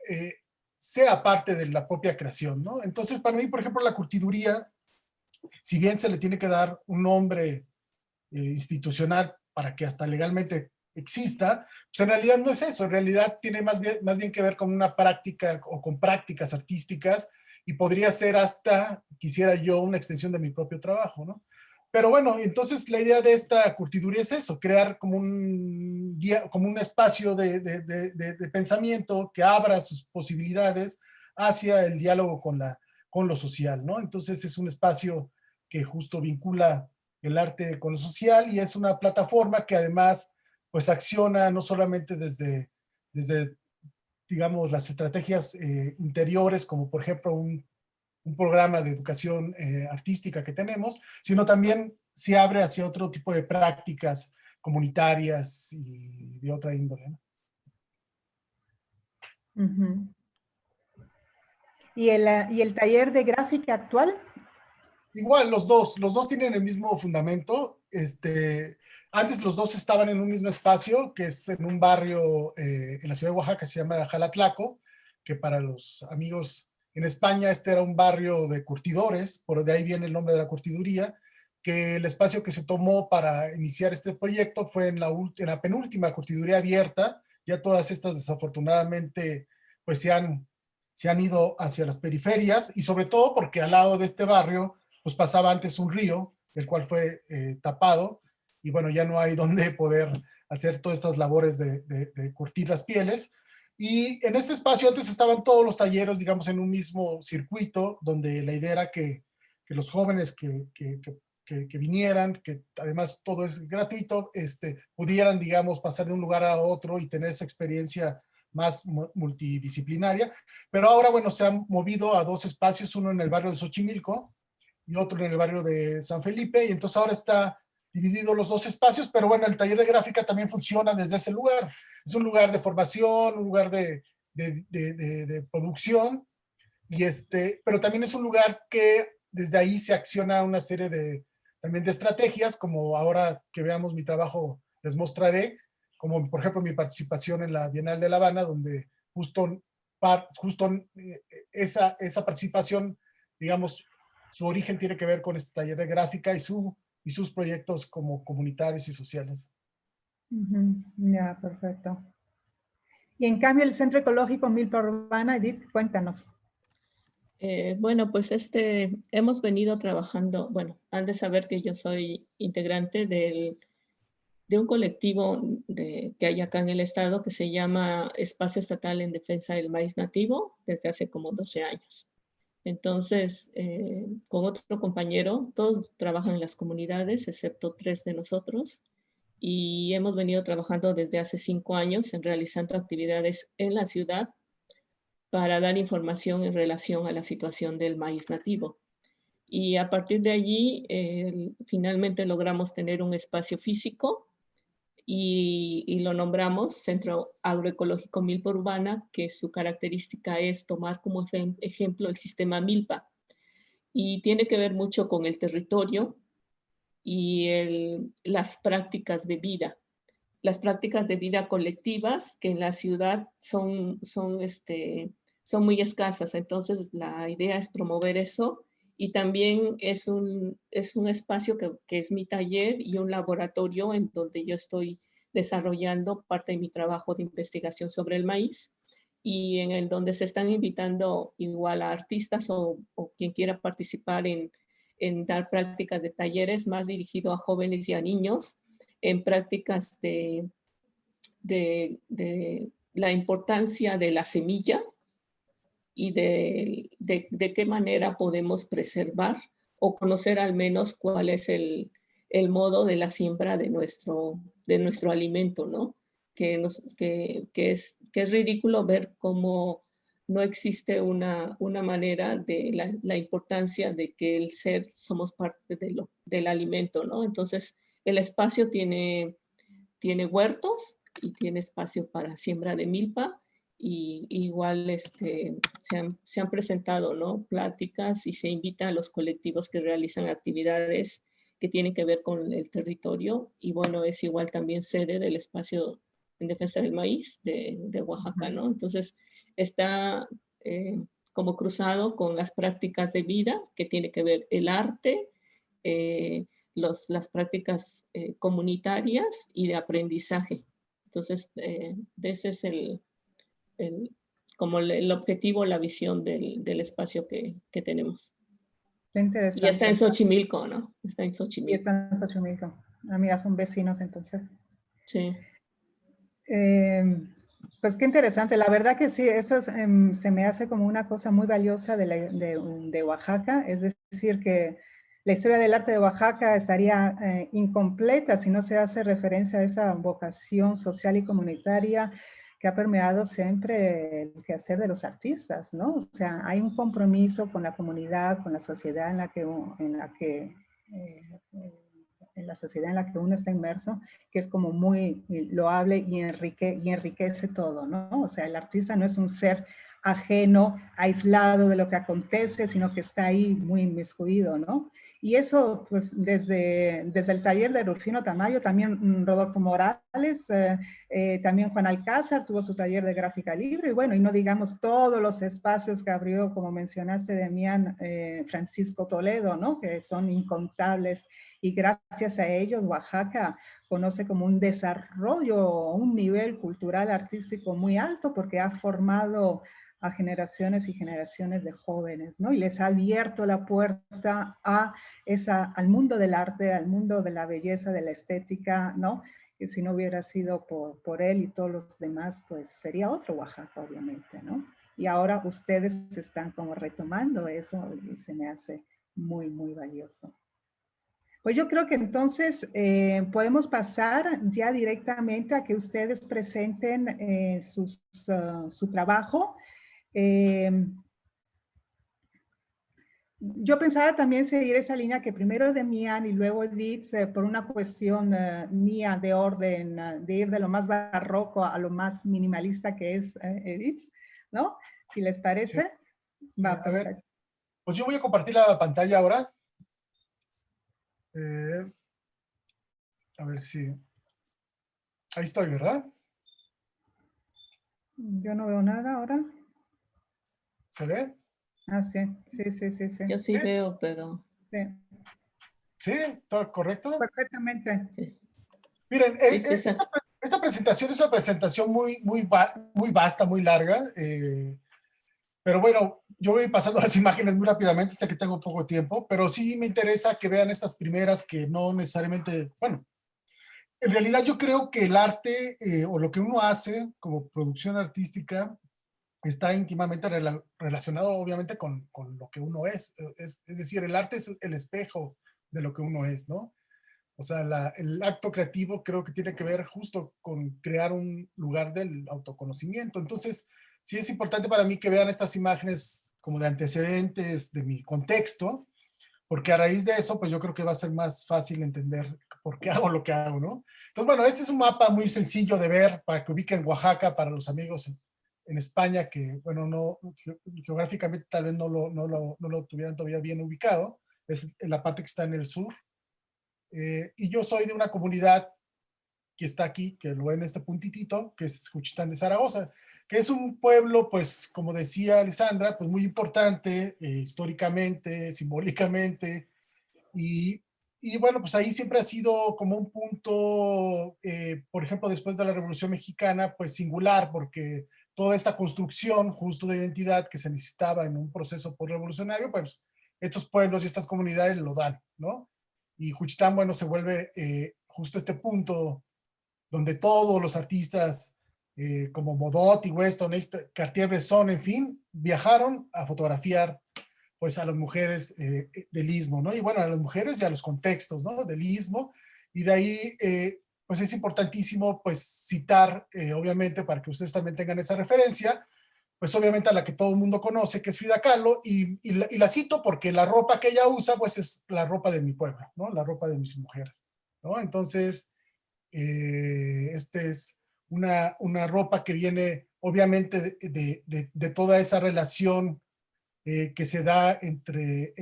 sea parte de la propia creación, ¿no? Entonces, para mí, por ejemplo, la curtiduría, si bien se le tiene que dar un nombre institucional para que hasta legalmente exista, pues en realidad no es eso, en realidad tiene más bien que ver con una práctica o con prácticas artísticas y podría ser hasta, quisiera yo, una extensión de mi propio trabajo, ¿no? Pero bueno, entonces la idea de esta curtiduría es eso, crear como un espacio de pensamiento que abra sus posibilidades hacia el diálogo con lo social, ¿no? Entonces es un espacio que justo vincula el arte con lo social y es una plataforma que además pues acciona no solamente desde digamos, las estrategias interiores, como por ejemplo un programa de educación artística que tenemos, sino también se abre hacia otro tipo de prácticas comunitarias y de otra índole, ¿no? Uh-huh. ¿Y el taller de gráfica actual? Igual, los dos tienen el mismo fundamento. Antes los dos estaban en un mismo espacio, que es en un barrio en la ciudad de Oaxaca, que se llama Jalatlaco, que para los amigos en España este era un barrio de curtidores, por de ahí viene el nombre de la curtiduría, que el espacio que se tomó para iniciar este proyecto fue en la penúltima curtiduría abierta. Ya todas estas desafortunadamente pues se han ido hacia las periferias y sobre todo porque al lado de este barrio pues pasaba antes un río, el cual fue tapado, y bueno, ya no hay donde poder hacer todas estas labores de curtir las pieles. Y en este espacio antes estaban todos los talleres, digamos, en un mismo circuito, donde la idea era que los jóvenes que vinieran, que además todo es gratuito, pudieran, digamos, pasar de un lugar a otro y tener esa experiencia más multidisciplinaria. Pero ahora, bueno, se han movido a dos espacios, uno en el barrio de Xochimilco, y otro en el barrio de San Felipe, y entonces ahora está dividido los dos espacios, pero bueno, el taller de gráfica también funciona desde ese lugar. Es un lugar de formación, un lugar de producción, pero también es un lugar que desde ahí se acciona una serie también de estrategias, como ahora que veamos mi trabajo les mostraré, como por ejemplo mi participación en la Bienal de La Habana, donde justo esa participación, digamos, su origen tiene que ver con este taller de gráfica y sus proyectos como comunitarios y sociales. Ya, perfecto. Y en cambio el Centro Ecológico Milpa Urbana, Edith, cuéntanos. Bueno, pues hemos venido trabajando, bueno, han de saber que yo soy integrante de un colectivo que hay acá en el estado que se llama Espacio Estatal en Defensa del Maíz Nativo desde hace como 12 años. Entonces, con otro compañero, todos trabajan en las comunidades, excepto 3 de nosotros, y hemos venido trabajando desde hace 5 años en realizando actividades en la ciudad para dar información en relación a la situación del maíz nativo. Y a partir de allí, finalmente logramos tener un espacio físico y lo nombramos Centro Agroecológico Milpa Urbana, que su característica es tomar como ejemplo el sistema Milpa. Y tiene que ver mucho con el territorio y las prácticas de vida. Las prácticas de vida colectivas que en la ciudad son son muy escasas. Entonces, la idea es promover eso. Y también es un espacio que es mi taller y un laboratorio en donde yo estoy desarrollando parte de mi trabajo de investigación sobre el maíz, y en el donde se están invitando igual a artistas o quien quiera participar en dar prácticas de talleres más dirigido a jóvenes y a niños, en prácticas de la importancia de la semilla y de qué manera podemos preservar o conocer al menos cuál es el modo de la siembra de nuestro alimento, ¿no? Que es ridículo ver cómo no existe una manera de la importancia de que el ser somos parte del alimento, ¿no? Entonces, el espacio tiene huertos y tiene espacio para siembra de milpa, y igual se han presentado, ¿no?, pláticas, y se invita a los colectivos que realizan actividades que tienen que ver con el territorio. Y bueno, es igual también sede del espacio en defensa del maíz de Oaxaca, ¿no? Entonces está como cruzado con las prácticas de vida, que tiene que ver el arte, las prácticas comunitarias y de aprendizaje. Entonces, ese es como el objetivo, la visión del espacio que tenemos. Qué interesante. Y está en Xochimilco, ¿no? Está en Y Xochimilco. está en Xochimilco. Amigas, son vecinos entonces. Sí. Pues qué interesante. La verdad que sí, eso se me hace como una cosa muy valiosa de Oaxaca. Es decir, que la historia del arte de Oaxaca estaría incompleta si no se hace referencia a esa vocación social y comunitaria que ha permeado siempre el quehacer de los artistas, ¿no? O sea, hay un compromiso con la comunidad, con la sociedad en la sociedad en la que uno está inmerso, que es como muy loable y enriquece todo, ¿no? O sea, el artista no es un ser ajeno, aislado de lo que acontece, sino que está ahí muy inmiscuido, ¿no? Y eso, pues, desde el taller de Rufino Tamayo, también Rodolfo Morales, también Juan Alcázar tuvo su taller de gráfica libre, y bueno, y no digamos todos los espacios que abrió, como mencionaste, Demián, Francisco Toledo, ¿no? Que son incontables, y gracias a ellos Oaxaca conoce como un desarrollo, un nivel cultural, artístico muy alto, porque ha formado a generaciones y generaciones de jóvenes, ¿no? Y les ha abierto la puerta al mundo del arte, al mundo de la belleza, de la estética, ¿no? Que si no hubiera sido por él y todos los demás, pues sería otro Oaxaca, obviamente, ¿no? Y ahora ustedes están como retomando eso, y se me hace muy, muy valioso. Pues yo creo que entonces podemos pasar ya directamente a que ustedes presenten su trabajo. Yo pensaba también seguir esa línea, que primero Demián y luego Edith, por una cuestión mía de orden, de ir de lo más barroco a lo más minimalista que es Edith, ¿no? Si les parece. Sí. Va, a ver, pues yo voy a compartir la pantalla ahora. A ver si... Ahí estoy, ¿verdad? Yo no veo nada ahora. ¿Se ve? Ah, sí. Yo sí veo, pero... Sí. ¿Sí? ¿Todo correcto? Perfectamente. Sí. Miren, Sí, esta presentación es una presentación muy vasta, muy larga, pero bueno, yo voy pasando las imágenes muy rápidamente, sé que tengo poco tiempo, pero sí me interesa que vean estas primeras, que no necesariamente, bueno, en realidad yo creo que el arte o lo que uno hace como producción artística está íntimamente relacionado obviamente con lo que uno es. Es decir, el arte es el espejo de lo que uno es, ¿no? O sea, el acto creativo creo que tiene que ver justo con crear un lugar del autoconocimiento. Entonces, sí es importante para mí que vean estas imágenes como de antecedentes de mi contexto, porque a raíz de eso, pues yo creo que va a ser más fácil entender por qué hago lo que hago, ¿no? Entonces, bueno, este es un mapa muy sencillo de ver para que ubiquen Oaxaca para los amigos en España, que, bueno, no, geográficamente tal vez no lo tuvieran todavía bien ubicado. Es la parte que está en el sur. Y yo soy de una comunidad que está aquí, que lo ven en este puntitito, que es Juchitán de Zaragoza, que es un pueblo, pues, como decía Alessandra, pues muy importante históricamente, simbólicamente, y bueno, pues ahí siempre ha sido como un punto, por ejemplo, después de la Revolución Mexicana, pues singular, porque toda esta construcción justo de identidad que se necesitaba en un proceso postrevolucionario, pues estos pueblos y estas comunidades lo dan, ¿no? Y Juchitán, bueno, se vuelve justo este punto donde todos los artistas como Modot y Weston, Cartier-Bresson, en fin, viajaron a fotografiar pues a las mujeres del Istmo, ¿no? Y bueno, a las mujeres y a los contextos, ¿no? Del Istmo, y de ahí pues es importantísimo pues citar, obviamente, para que ustedes también tengan esa referencia, pues obviamente a la que todo el mundo conoce, que es Frida Kahlo, y la cito porque la ropa que ella usa, pues es la ropa de mi pueblo, ¿no? La ropa de mis mujeres, ¿no? Entonces, este es una ropa que viene obviamente de toda esa relación que se da entre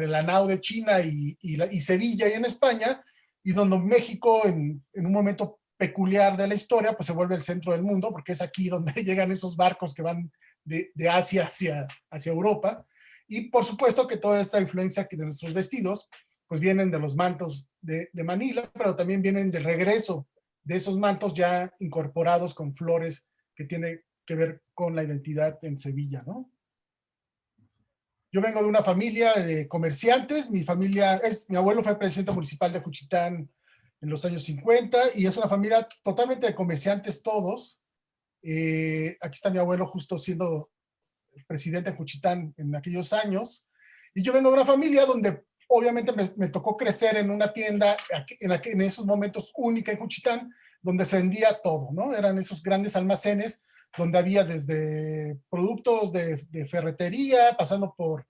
la nao de China y Sevilla y en España, y donde México en un momento peculiar de la historia, pues se vuelve el centro del mundo, porque es aquí donde llegan esos barcos que van de Asia hacia Europa, y por supuesto que toda esta influencia de nuestros vestidos, pues vienen de los mantos de Manila, pero también vienen del regreso de esos mantos ya incorporados con flores que tiene que ver con la identidad en Sevilla, ¿no? Yo vengo de una familia de comerciantes, mi abuelo fue presidente municipal de Juchitán en los años 50 y es una familia totalmente de comerciantes todos. Aquí está mi abuelo justo siendo presidente de Juchitán en aquellos años. Y yo vengo de una familia donde obviamente me tocó crecer en una tienda en esos momentos única en Juchitán, donde se vendía todo, ¿no? Eran esos grandes almacenes donde había desde productos de ferretería, pasando por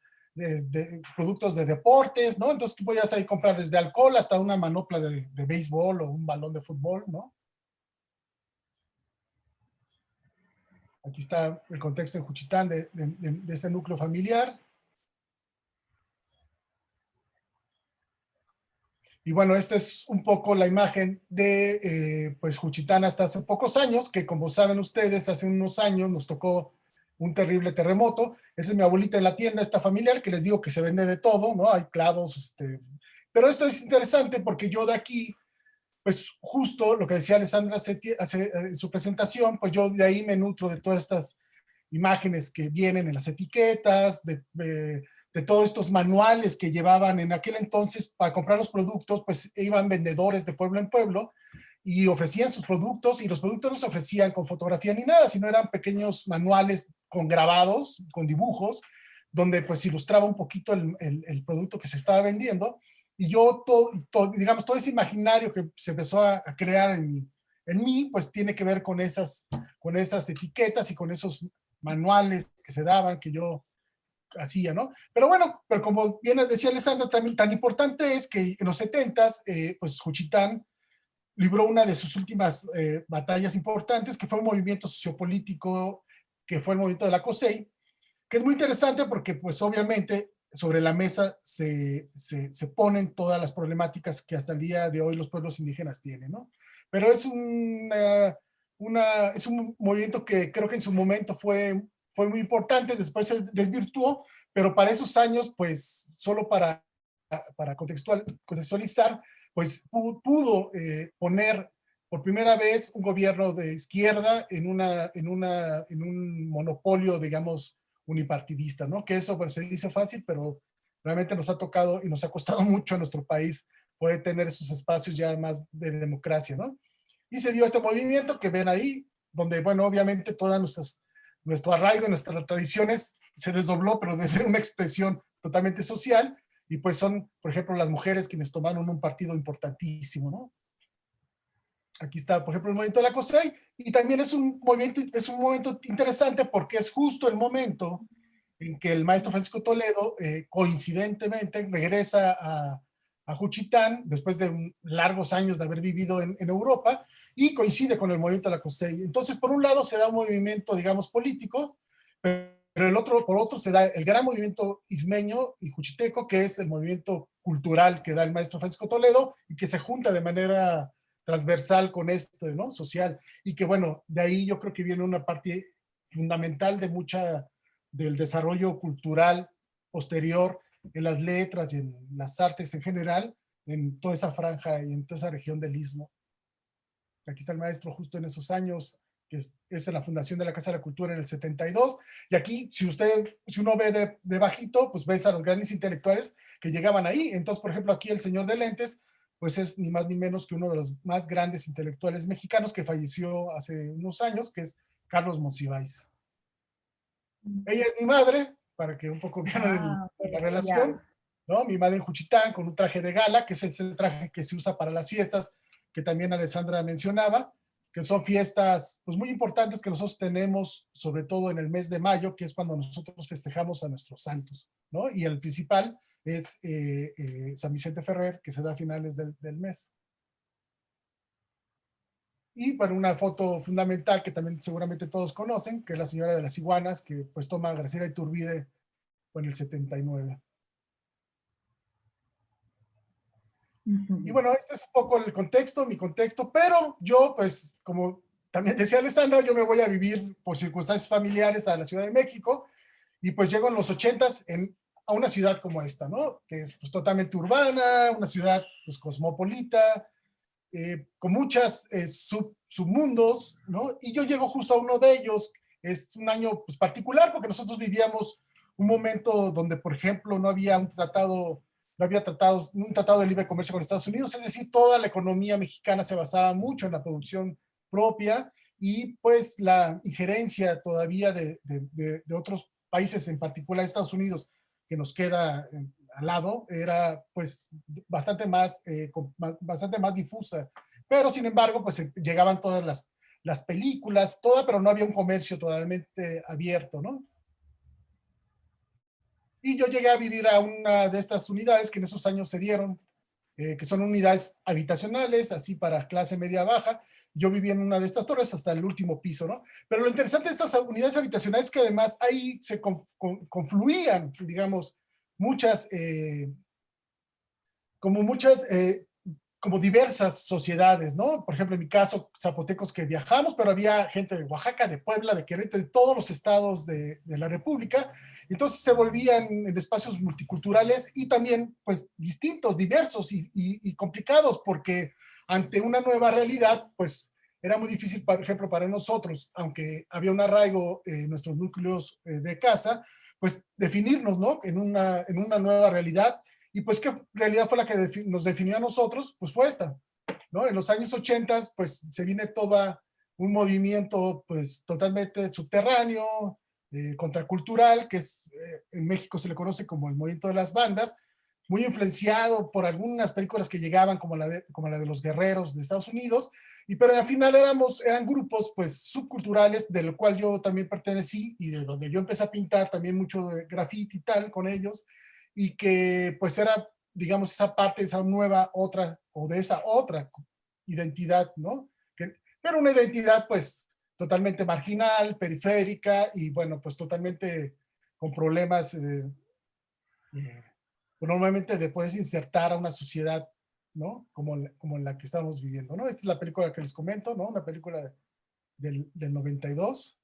productos de deportes, ¿no? Entonces tú podías ahí comprar desde alcohol hasta una manopla de béisbol o un balón de fútbol, ¿no? Aquí está el contexto en Juchitán de ese núcleo familiar. Y bueno, esta es un poco la imagen de pues Juchitán hasta hace pocos años, que como saben ustedes, hace unos años nos tocó un terrible terremoto. Esa es mi abuelita en la tienda, esta familiar, que les digo que se vende de todo, ¿no? Hay clavos, pero esto es interesante porque yo de aquí, pues justo lo que decía Alessandra en su presentación, pues yo de ahí me nutro de todas estas imágenes que vienen en las etiquetas, de todos estos manuales que llevaban en aquel entonces para comprar los productos, pues iban vendedores de pueblo en pueblo y ofrecían sus productos, y los productos no se ofrecían con fotografía ni nada, sino eran pequeños manuales con grabados, con dibujos, donde pues ilustraba un poquito el producto que se estaba vendiendo. Y yo, digamos, todo ese imaginario que se empezó a crear en mí, pues tiene que ver con esas etiquetas y con esos manuales que se daban, que yo hacía, ¿no? Pero bueno, pero como bien decía Alessandra, también tan importante es que en los 70s, pues Juchitán libró una de sus últimas batallas importantes, que fue un movimiento sociopolítico, que fue el movimiento de la COSEI, que es muy interesante porque pues obviamente sobre la mesa se ponen todas las problemáticas que hasta el día de hoy los pueblos indígenas tienen, ¿no? Pero es un movimiento que creo que en su momento fue muy importante, después se desvirtuó, pero para esos años, pues solo para contextualizar, pues pudo poner por primera vez un gobierno de izquierda en un monopolio, digamos, unipartidista, ¿no? Que eso pues, se dice fácil, pero realmente nos ha tocado y nos ha costado mucho a nuestro país poder tener esos espacios ya más de democracia, ¿no? Y se dio este movimiento que ven ahí, donde, bueno, obviamente todas nuestro arraigo, nuestras tradiciones se desdobló, pero desde una expresión totalmente social, y pues son, por ejemplo, las mujeres quienes tomaron un partido importantísimo, ¿no? Aquí está, por ejemplo, el movimiento de la COSEI, y también es un momento interesante porque es justo el momento en que el maestro Francisco Toledo, coincidentemente, regresa a Juchitán después de largos años de haber vivido en Europa, y coincide con el movimiento de la COSEI. Entonces, por un lado se da un movimiento, digamos, político, pero por otro se da el gran movimiento ismeño y juchiteco, que es el movimiento cultural que da el maestro Francisco Toledo y que se junta de manera transversal con esto, ¿no? Social. Y que bueno, de ahí yo creo que viene una parte fundamental de mucha del desarrollo cultural posterior en las letras y en las artes en general, en toda esa franja y en toda esa región del Istmo. Aquí está el maestro justo en esos años, que es en la fundación de la Casa de la Cultura en el 72. Y aquí, si uno ve de bajito, pues ves a los grandes intelectuales que llegaban ahí. Entonces, por ejemplo, aquí el señor de lentes, pues es ni más ni menos que uno de los más grandes intelectuales mexicanos que falleció hace unos años, que es Carlos Monsiváis. Ella es mi madre, para que un poco vean la relación, ¿no? Mi madre en Juchitán, con un traje de gala, que es ese traje que se usa para las fiestas, que también Alessandra mencionaba, que son fiestas pues, muy importantes que nosotros tenemos, sobre todo en el mes de mayo, que es cuando nosotros festejamos a nuestros santos, ¿no? Y el principal es San Vicente Ferrer, que se da a finales del mes. Y bueno, una foto fundamental que también seguramente todos conocen, que es la señora de las iguanas, que pues toma Graciela Iturbide en el 79. Y bueno, este es un poco el contexto, mi contexto, pero yo pues como también decía Alessandra, yo me voy a vivir por circunstancias familiares a la Ciudad de México y pues llego en los 80s a una ciudad como esta, ¿no? Que es pues totalmente urbana, una ciudad pues cosmopolita, con muchas submundos, ¿no? Y yo llego justo a uno de ellos. Es un año pues, particular porque nosotros vivíamos un momento donde, por ejemplo, no había un tratado de libre comercio con Estados Unidos, es decir, toda la economía mexicana se basaba mucho en la producción propia y pues la injerencia todavía de otros países, en particular Estados Unidos, que nos queda al lado, era pues bastante más difusa. Pero sin embargo, pues llegaban todas las películas, pero no había un comercio totalmente abierto, ¿no? Y yo llegué a vivir a una de estas unidades que en esos años se dieron, que son unidades habitacionales, así para clase media baja. Yo viví en una de estas torres hasta el último piso, ¿no? Pero lo interesante de estas unidades habitacionales es que además ahí se confluían, digamos, muchas como diversas sociedades, ¿no? Por ejemplo, en mi caso, zapotecos que viajamos, pero había gente de Oaxaca, de Puebla, de Querétaro, de todos los estados de la República. Entonces se volvían en espacios multiculturales y también, pues, distintos, diversos y complicados, porque ante una nueva realidad, pues, era muy difícil, por ejemplo, para nosotros, aunque había un arraigo en nuestros núcleos de casa, pues, definirnos, ¿no? En una nueva realidad. Y pues, ¿qué realidad fue la que nos definió a nosotros? Pues fue esta, ¿no? En los años 80, pues, se viene todo un movimiento, pues, totalmente subterráneo, contracultural, que en México se le conoce como el movimiento de las bandas, muy influenciado por algunas películas que llegaban, como la de Los Guerreros de Estados Unidos, pero al final eran grupos, pues, subculturales, del cual yo también pertenecí, y de donde yo empecé a pintar también mucho de graffiti y tal con ellos, y que pues era, digamos, esa parte, esa nueva otra, o de esa otra identidad, ¿no? Pero una identidad pues totalmente marginal, periférica y bueno, pues totalmente con problemas normalmente de poderse insertar a una sociedad, ¿no? Como en la que estamos viviendo, ¿no? Esta es la película que les comento, ¿no? Una película del 92.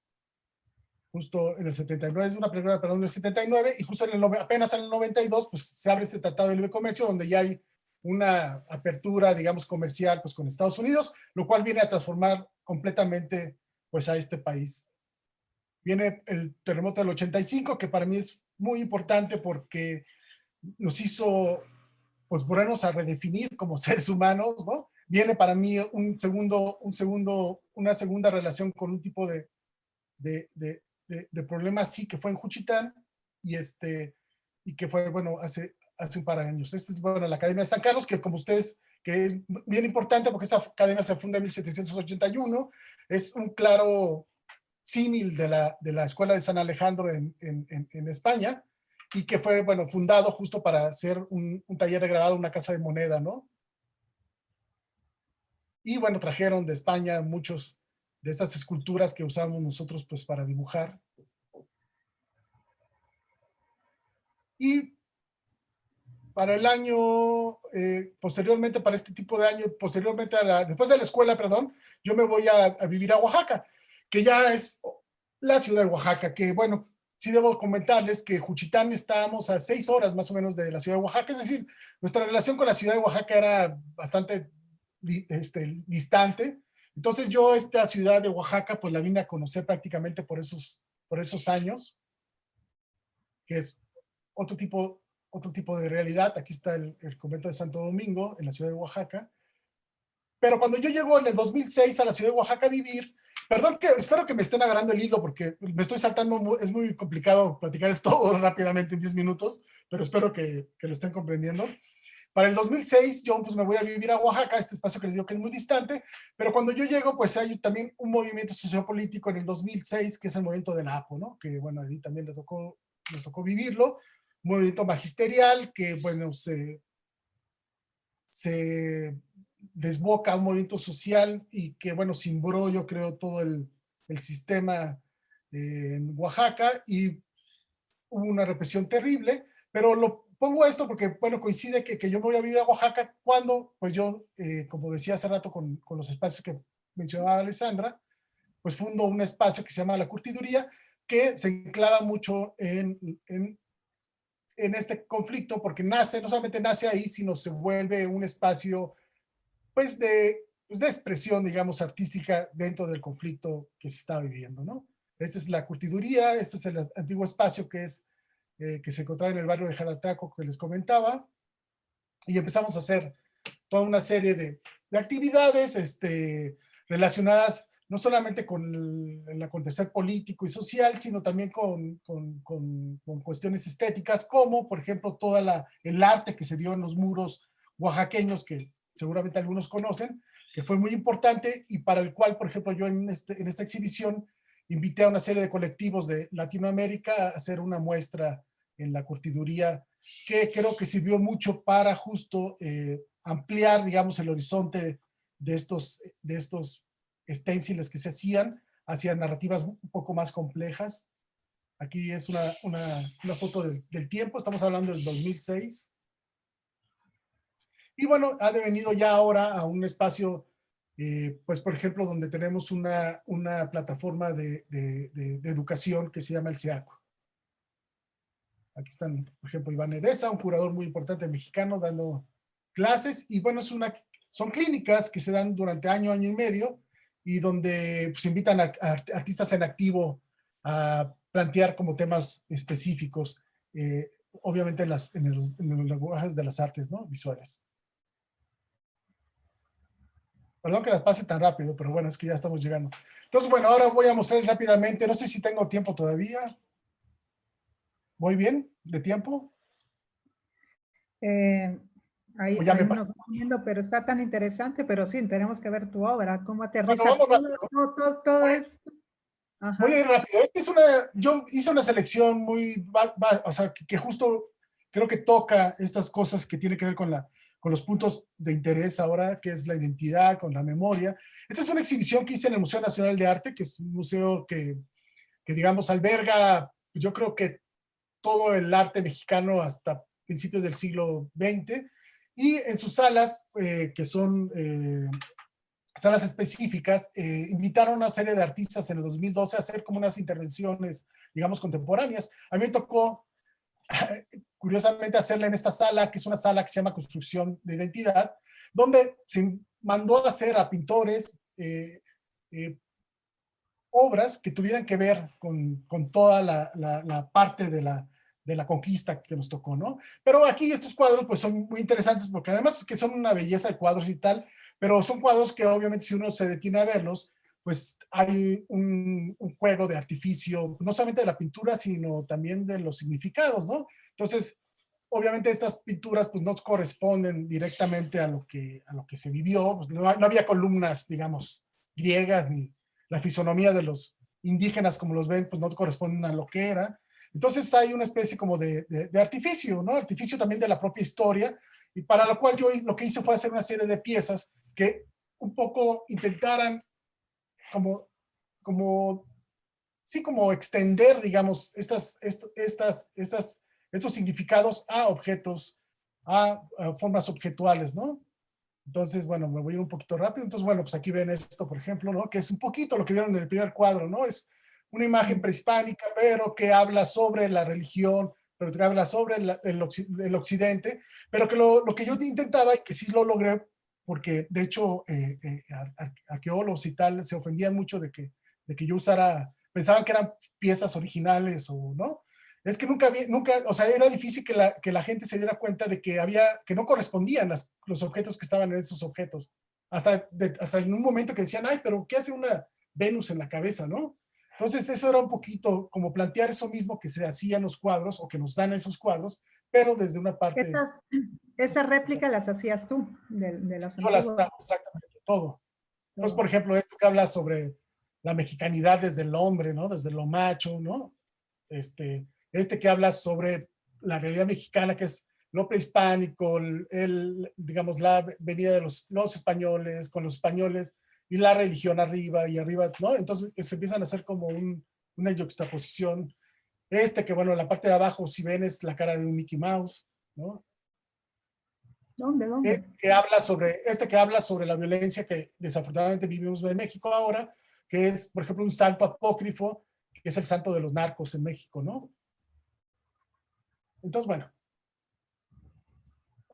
Justo en el 79, es una película, perdón, del 79, y justo apenas en el 92, pues se abre ese tratado de libre comercio donde ya hay una apertura, digamos, comercial, pues con Estados Unidos, lo cual viene a transformar completamente, pues, a este país. Viene el terremoto del 85, que para mí es muy importante porque nos hizo, pues, volvernos a redefinir como seres humanos, ¿no? Viene para mí una segunda relación con un tipo de problemas, sí, que fue en Juchitán y que fue, bueno, hace un par de años. Esta es, bueno, la Academia de San Carlos, que como ustedes, que es bien importante porque esa academia se funda en 1781, es un claro símil de la Escuela de San Alejandro en España, y que fue, bueno, fundado justo para hacer un taller de grabado, una casa de moneda, ¿no? Y bueno, trajeron de España muchos de esas esculturas que usamos nosotros pues para dibujar. Y para el año, posteriormente, para este tipo de año, posteriormente, después de la escuela, perdón, yo me voy a vivir a Oaxaca, que ya es la ciudad de Oaxaca, que bueno, sí debo comentarles que Juchitán estábamos a 6 horas más o menos de la ciudad de Oaxaca, es decir, nuestra relación con la ciudad de Oaxaca era bastante distante. Entonces yo esta ciudad de Oaxaca pues la vine a conocer prácticamente por esos años, que es otro tipo de realidad. Aquí está el convento de Santo Domingo en la ciudad de Oaxaca. Pero cuando yo llego en el 2006 a la ciudad de Oaxaca a vivir, perdón, espero que me estén agarrando el hilo porque me estoy saltando, es muy complicado platicar esto todo rápidamente en 10 minutos, pero espero que lo estén comprendiendo. Para el 2006 yo pues me voy a vivir a Oaxaca, este espacio que les digo que es muy distante, pero cuando yo llego pues hay también un movimiento sociopolítico en el 2006 que es el movimiento de la APO, ¿no? Que bueno, ahí también nos tocó vivirlo, un movimiento magisterial que bueno, se desboca a un movimiento social y que bueno, cimbró yo creo todo el sistema en Oaxaca y hubo una represión terrible, pero lo pongo esto porque, bueno, coincide que yo me voy a vivir a Oaxaca cuando, pues yo, como decía hace rato con los espacios que mencionaba Alessandra, pues fundo un espacio que se llama La Curtiduría, que se enclava mucho en este conflicto, porque no solamente nace ahí, sino se vuelve un espacio, pues de expresión, digamos, artística dentro del conflicto que se está viviendo, ¿no? Esta es La Curtiduría, este es el antiguo espacio que se encontraba en el barrio de Jalataco que les comentaba, y empezamos a hacer toda una serie de actividades relacionadas no solamente con el acontecer político y social, sino también con cuestiones estéticas, como por ejemplo el arte que se dio en los muros oaxaqueños, que seguramente algunos conocen, que fue muy importante y para el cual, por ejemplo, yo en esta exhibición invité a una serie de colectivos de Latinoamérica a hacer una muestra en La Curtiduría, que creo que sirvió mucho para justo ampliar, digamos, el horizonte de estos esténciles que se hacían hacia narrativas un poco más complejas. Aquí es una foto del tiempo, estamos hablando del 2006. Y bueno, ha devenido ya ahora a un espacio, pues por ejemplo, donde tenemos una plataforma de educación que se llama el CEACO. Aquí están, por ejemplo, Iván Edesa, un curador muy importante mexicano, dando clases. Y bueno, son clínicas que se dan durante año y medio, y donde pues, invitan a artistas en activo a plantear como temas específicos, obviamente en los lenguajes de las artes, ¿no? Visuales. Perdón que las pase tan rápido, pero bueno, es que ya estamos llegando. Entonces, bueno, ahora voy a mostrar rápidamente, no sé si tengo tiempo todavía. ¿Voy bien de tiempo? Ahí nos va viendo, pero está tan interesante, pero sí, tenemos que ver tu obra, cómo aterriza todo esto. Ajá. Voy a ir rápido. Yo hice una selección muy, o sea, que justo creo que toca estas cosas que tienen que ver con los puntos de interés ahora, que es la identidad, con la memoria. Esta es una exhibición que hice en el Museo Nacional de Arte, que es un museo que digamos, alberga, yo creo que todo el arte mexicano hasta principios del siglo XX, y en sus salas, que son salas específicas, invitaron a una serie de artistas en el 2012 a hacer como unas intervenciones, digamos, contemporáneas. A mí me tocó, curiosamente, hacerla en esta sala, que es una sala que se llama Construcción de Identidad, donde se mandó a hacer a pintores obras que tuvieran que ver con toda la parte de la conquista que nos tocó, ¿no? Pero aquí estos cuadros pues son muy interesantes porque además que son una belleza de cuadros y tal, pero son cuadros que obviamente si uno se detiene a verlos, pues hay un juego de artificio, no solamente de la pintura, sino también de los significados, ¿no? Entonces, obviamente estas pinturas pues no corresponden directamente a lo que se vivió, pues, no había columnas, digamos, griegas, ni la fisonomía de los indígenas como los ven, pues no corresponden a lo que era. Entonces hay una especie como de artificio, ¿no? Artificio también de la propia historia, y para lo cual yo lo que hice fue hacer una serie de piezas que un poco intentaran como extender, digamos, estos significados a objetos a formas objetuales, ¿no? Entonces, bueno, me voy a ir un poquito rápido. Entonces, bueno, pues aquí ven esto, por ejemplo, ¿no? Que es un poquito lo que vieron en el primer cuadro, ¿no? Es una imagen prehispánica, pero que habla sobre la religión, pero que habla sobre el occidente, pero que lo que yo intentaba, y que sí lo logré, porque de hecho arqueólogos y tal se ofendían mucho de que yo usara, pensaban que eran piezas originales o no. Es que nunca, o sea, era difícil que la gente se diera cuenta de que no correspondían los objetos que estaban en esos objetos. Hasta en un momento que decían, ay, pero ¿qué hace una Venus en la cabeza, no? Entonces eso era un poquito como plantear eso mismo que se hacía en los cuadros o que nos dan esos cuadros, pero desde una parte... Esa réplica las hacías tú, de las Yo las antiguas. hago exactamente todo. Entonces, por ejemplo, esto que habla sobre la mexicanidad desde el hombre, ¿no? Desde lo macho, ¿no? Este que habla sobre la realidad mexicana, que es lo prehispánico, digamos, la venida de los españoles con los españoles y la religión arriba y arriba, ¿no? Entonces se empiezan a hacer como una yuxtaposición. Que bueno, en la parte de abajo, si ven, es la cara de un Mickey Mouse, ¿no? ¿Dónde? Que habla sobre la violencia que desafortunadamente vivimos en México ahora, que es, por ejemplo, un santo apócrifo, que es el santo de los narcos en México, ¿no? Entonces, bueno,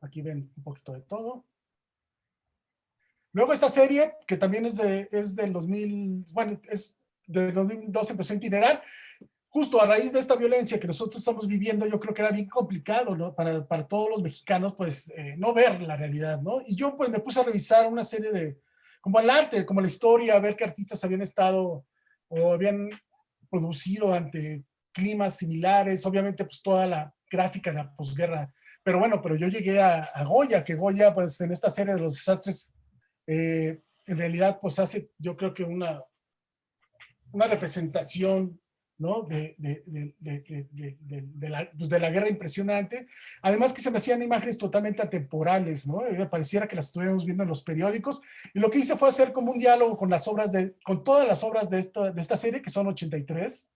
aquí ven un poquito de todo. Luego esta serie, que también es del 2000, bueno, es del 2012, empezó a itinerar. Justo a raíz de esta violencia que nosotros estamos viviendo, yo creo que era bien complicado, ¿no? Para todos los mexicanos, pues, no ver la realidad, ¿no? Y yo, pues, me puse a revisar una serie como el arte, como la historia, a ver qué artistas habían estado o habían producido ante climas similares, obviamente, pues, toda la gráfica de la posguerra. Pero bueno, pero yo llegué a Goya, que Goya, pues, en esta serie de los desastres, en realidad, pues, hace, yo creo que una representación, ¿no? Pues de la guerra impresionante. Además que se me hacían imágenes totalmente atemporales, ¿no? Pareciera que las estuviéramos viendo en los periódicos. Y lo que hice fue hacer como un diálogo con todas las obras de esta serie, que son 83.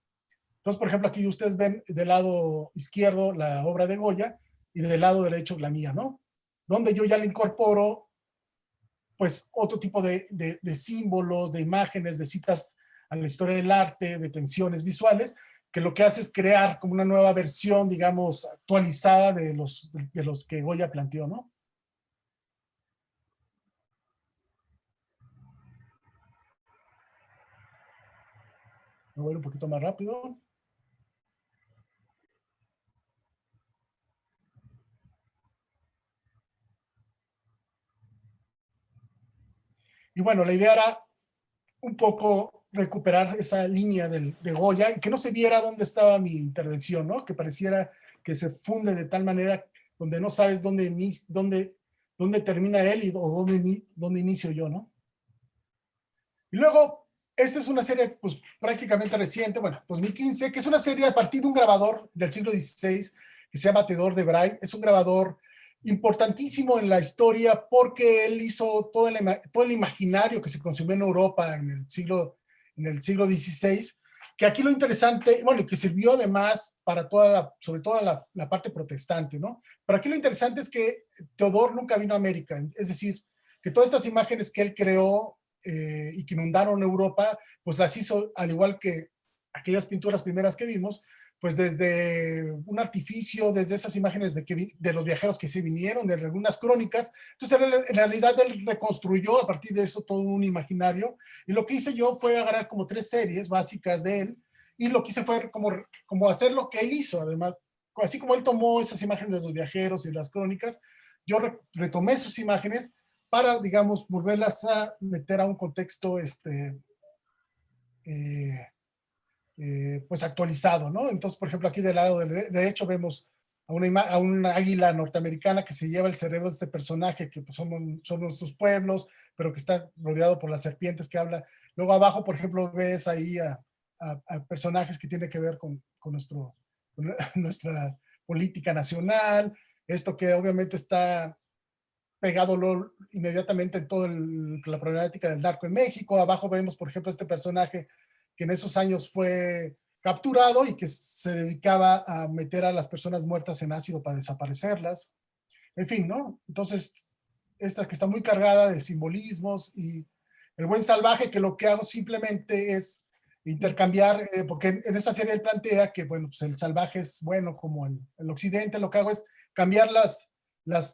Entonces, por ejemplo, aquí ustedes ven del lado izquierdo la obra de Goya y del lado derecho la mía, ¿no? Donde yo ya le incorporo, pues, otro tipo de símbolos, de imágenes, de citas a la historia del arte, de tensiones visuales, que lo que hace es crear como una nueva versión, digamos, actualizada de los que Goya planteó, ¿no? Me voy a ir un poquito más rápido. Y bueno, la idea era un poco recuperar esa línea de Goya y que no se viera dónde estaba mi intervención, ¿no? Que pareciera que se funde de tal manera donde no sabes dónde termina él o dónde inicio yo, ¿no? Y luego, esta es una serie pues prácticamente reciente, bueno, 2015, que es una serie a partir de un grabador del siglo XVI que se llama Theodore de Bray. Es un grabador importantísimo en la historia porque él hizo todo el imaginario que se consumió en Europa en el siglo XVI, que aquí lo interesante, bueno, y que sirvió además para sobre todo la parte protestante, ¿no? Pero aquí lo interesante es que Theodore nunca vino a América, es decir, que todas estas imágenes que él creó y que inundaron Europa, pues las hizo al igual que aquellas pinturas primeras que vimos, pues desde un artificio, desde esas imágenes de los viajeros que se vinieron, de algunas crónicas. Entonces, en realidad, él reconstruyó a partir de eso todo un imaginario. Y lo que hice yo fue agarrar como 3 series básicas de él, y lo que hice fue como hacer lo que él hizo, además. Así como él tomó esas imágenes de los viajeros y las crónicas, yo retomé sus imágenes para, digamos, volverlas a meter a un contexto pues actualizado, ¿no? Entonces, por ejemplo, aquí del lado de hecho vemos a una águila norteamericana que se lleva el cerebro de este personaje, que pues, son nuestros pueblos, pero que está rodeado por las serpientes que habla. Luego abajo, por ejemplo, ves ahí a personajes que tienen que ver con nuestra política nacional, esto que obviamente está pegado inmediatamente en toda la problemática del narco en México. Abajo vemos, por ejemplo, este personaje que en esos años fue capturado y que se dedicaba a meter a las personas muertas en ácido para desaparecerlas. En fin, ¿no? Entonces, esta que está muy cargada de simbolismos y el buen salvaje, que lo que hago simplemente es intercambiar, porque en esta serie él plantea que, bueno, pues el salvaje es bueno como el occidente, lo que hago es cambiar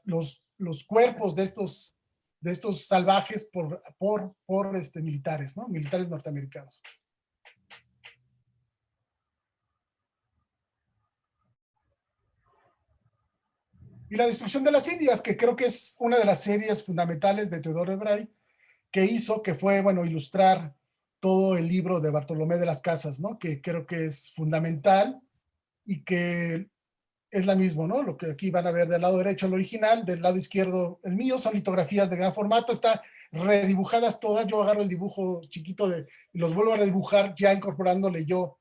los cuerpos de estos salvajes por militares, ¿no? Militares norteamericanos. Y La destrucción de las Indias, que creo que es una de las series fundamentales de Theodore Bray, que hizo, que fue, bueno, ilustrar todo el libro de Bartolomé de las Casas, ¿no? Que creo que es fundamental y que es la misma, ¿no? Lo que aquí van a ver del lado derecho el original, del lado izquierdo el mío, son litografías de gran formato, están redibujadas todas, yo agarro el dibujo chiquito y los vuelvo a redibujar ya incorporándole yo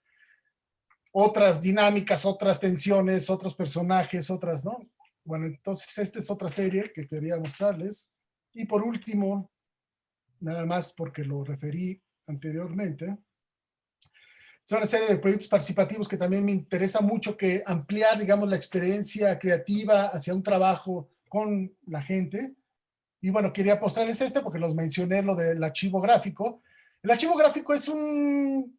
otras dinámicas, otras tensiones, otros personajes, otras, ¿no? Bueno, entonces esta es otra serie que quería mostrarles. Y por último, nada más porque lo referí anteriormente, es una serie de proyectos participativos que también me interesa mucho que ampliar, digamos, la experiencia creativa hacia un trabajo con la gente. Y bueno, quería mostrarles este porque los mencioné, lo del archivo gráfico. El archivo gráfico es un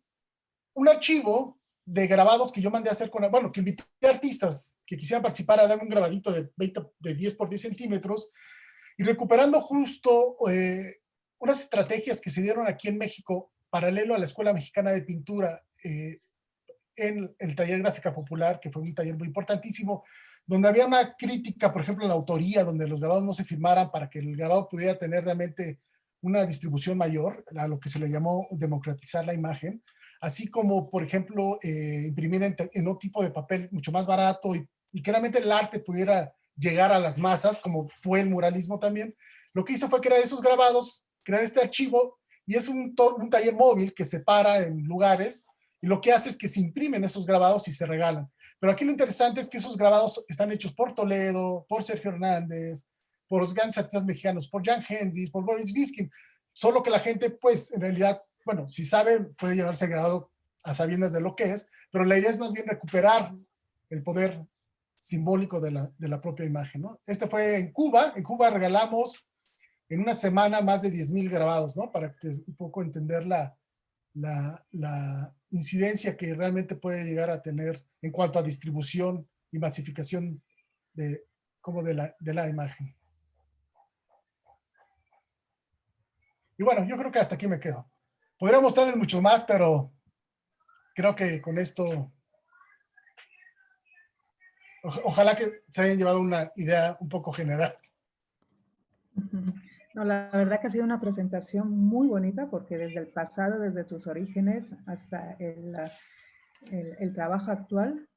archivo de grabados que yo mandé a hacer con, bueno, que invité a artistas que quisieran participar a darme un grabadito de 20, de 10 por 10 centímetros y recuperando justo unas estrategias que se dieron aquí en México paralelo a la Escuela Mexicana de Pintura en el taller Gráfica Popular, que fue un taller muy importantísimo, donde había una crítica, por ejemplo, a la autoría, donde los grabados no se firmaran para que el grabado pudiera tener realmente una distribución mayor, a lo que se le llamó democratizar la imagen, así como, por ejemplo, imprimir en un tipo de papel mucho más barato y que realmente el arte pudiera llegar a las masas, como fue el muralismo también. Lo que hice fue crear esos grabados, crear este archivo, y es un taller móvil que se para en lugares, y lo que hace es que se imprimen esos grabados y se regalan. Pero aquí lo interesante es que esos grabados están hechos por Toledo, por Sergio Hernández, por los grandes artistas mexicanos, por Jan Hendricks, por Boris Biskin. Solo que la gente, pues, en realidad, bueno, si sabe, puede llevarse el grabado a sabiendas de lo que es, pero la idea es más bien recuperar el poder simbólico de la propia imagen, ¿no? Este fue en Cuba regalamos en una semana más de 10,000 grabados, ¿no? Para que un poco entender la incidencia que realmente puede llegar a tener en cuanto a distribución y masificación como de la imagen. Y bueno, yo creo que hasta aquí me quedo. Podría mostrarles mucho más, pero creo que con esto ojalá que se hayan llevado una idea un poco general. No, la verdad que ha sido una presentación muy bonita porque desde el pasado, desde tus orígenes hasta el trabajo actual.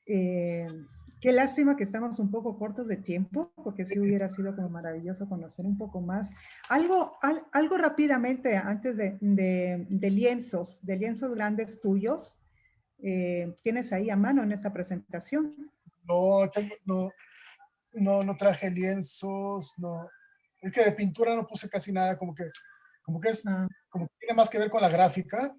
Qué lástima que estamos un poco cortos de tiempo, porque sí hubiera sido como maravilloso conocer un poco más. Algo rápidamente antes de lienzos grandes tuyos, tienes ahí a mano en esta presentación. No traje lienzos, no. Es que de pintura no puse casi nada, como que como que tiene más que ver con la gráfica.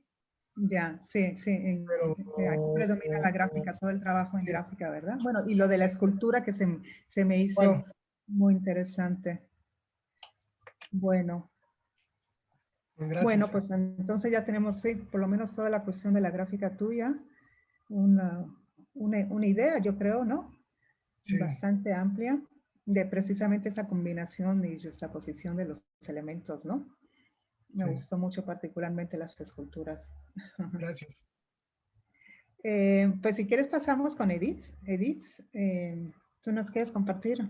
Ya, sí, sí. Pero, Aquí predomina la gráfica, todo el trabajo en gráfica, ¿verdad? Bueno, y lo de la escultura que se me hizo bueno, muy interesante. Bueno. pues Bueno, gracias. pues entonces ya tenemos, sí, por lo menos toda la cuestión de la gráfica tuya, una idea, yo creo, ¿no? Sí, Bastante amplia de precisamente esa combinación y justaposición de los elementos, ¿no? Me sí, gustó mucho particularmente las esculturas. gracias. Pues si quieres pasamos con Edith. Edith, ¿tú nos quieres compartir?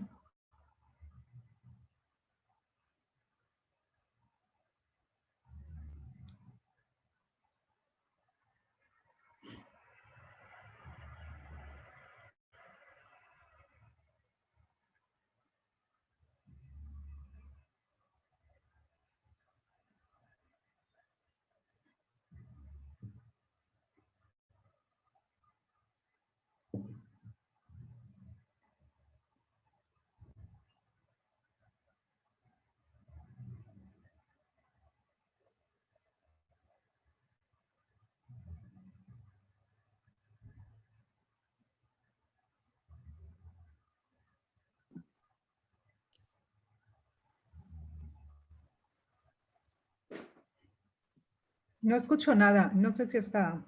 No escucho nada. No sé si está...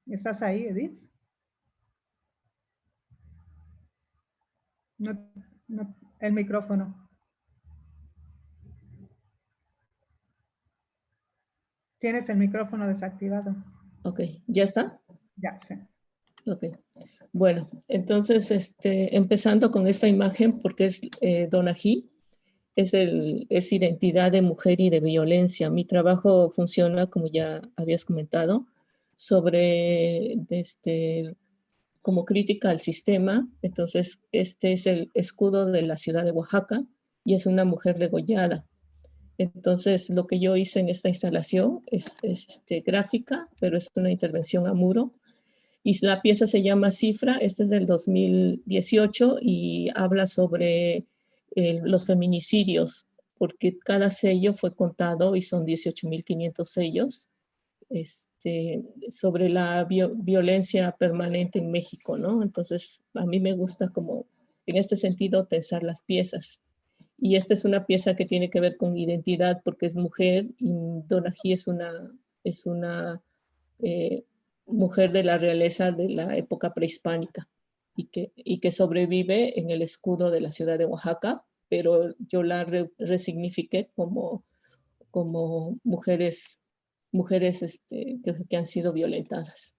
¿Estás ahí, Edith? No, no, el micrófono. Tienes el micrófono desactivado. Ok, ¿ya está? Ya, sí. Ok. Bueno, entonces, empezando con esta imagen, porque es Donají, es identidad de mujer y de violencia. Mi trabajo funciona, como ya habías comentado, sobre como crítica al sistema. Entonces, este es el escudo de la ciudad de Oaxaca y es una mujer degollada. Entonces, lo que yo hice en esta instalación es gráfica, pero es una intervención a muro. Y la pieza se llama Cifra, este es del 2018 y habla sobre los feminicidios, porque cada sello fue contado y son 18.500 sellos sobre la violencia permanente en México, ¿no? Entonces, a mí me gusta como, en este sentido, tensar las piezas. Y esta es una pieza que tiene que ver con identidad porque es mujer y Donají es una mujer de la realeza de la época prehispánica y que sobrevive en el escudo de la ciudad de Oaxaca, pero yo la resignifiqué como mujeres que han sido violentadas.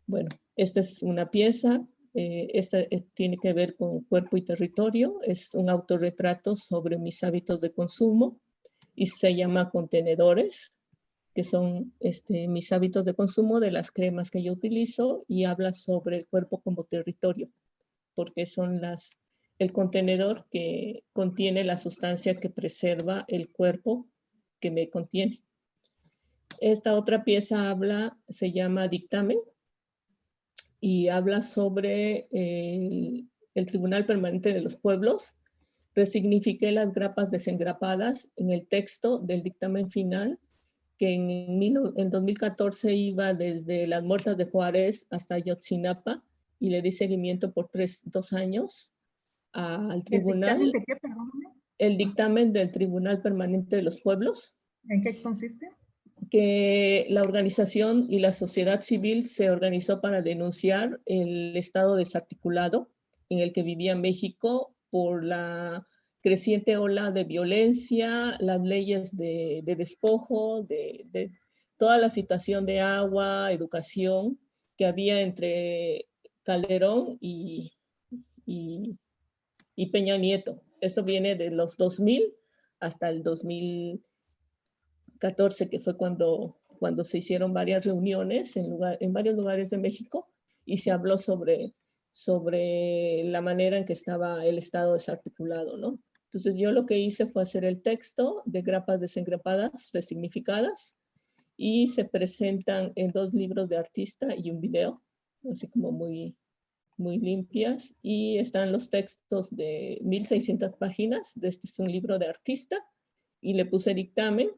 Bueno, esta es una pieza, esta tiene que ver con cuerpo y territorio, es un autorretrato sobre mis hábitos de consumo y se llama Contenedores, que son mis hábitos de consumo de las cremas que yo utilizo y habla sobre el cuerpo como territorio, porque son el contenedor que contiene la sustancia que preserva el cuerpo que me contiene. Esta otra pieza se llama Dictamen y habla sobre el Tribunal Permanente de los Pueblos. Resignifiqué las grapas desengrapadas en el texto del dictamen final que en 2014 iba desde las Muertas de Juárez hasta Ayotzinapa y le di seguimiento por 2 años al tribunal. ¿El dictamen de qué, perdóname? El dictamen del Tribunal Permanente de los Pueblos. ¿En qué consiste? Que la organización y la sociedad civil se organizó para denunciar el estado desarticulado en el que vivía México por la creciente ola de violencia, las leyes de despojo, de toda la situación de agua, educación que había entre Calderón y Peña Nieto. Eso viene de los 2000 hasta el 2014, que fue cuando se hicieron varias reuniones en varios lugares de México y se habló sobre la manera en que estaba el Estado desarticulado, ¿no? Entonces yo lo que hice fue hacer el texto de grapas desengrapadas, resignificadas, y se presentan en 2 libros de artista y un video, así como muy, muy limpias, y están los textos de 1600 páginas, este es un libro de artista, y le puse dictamen,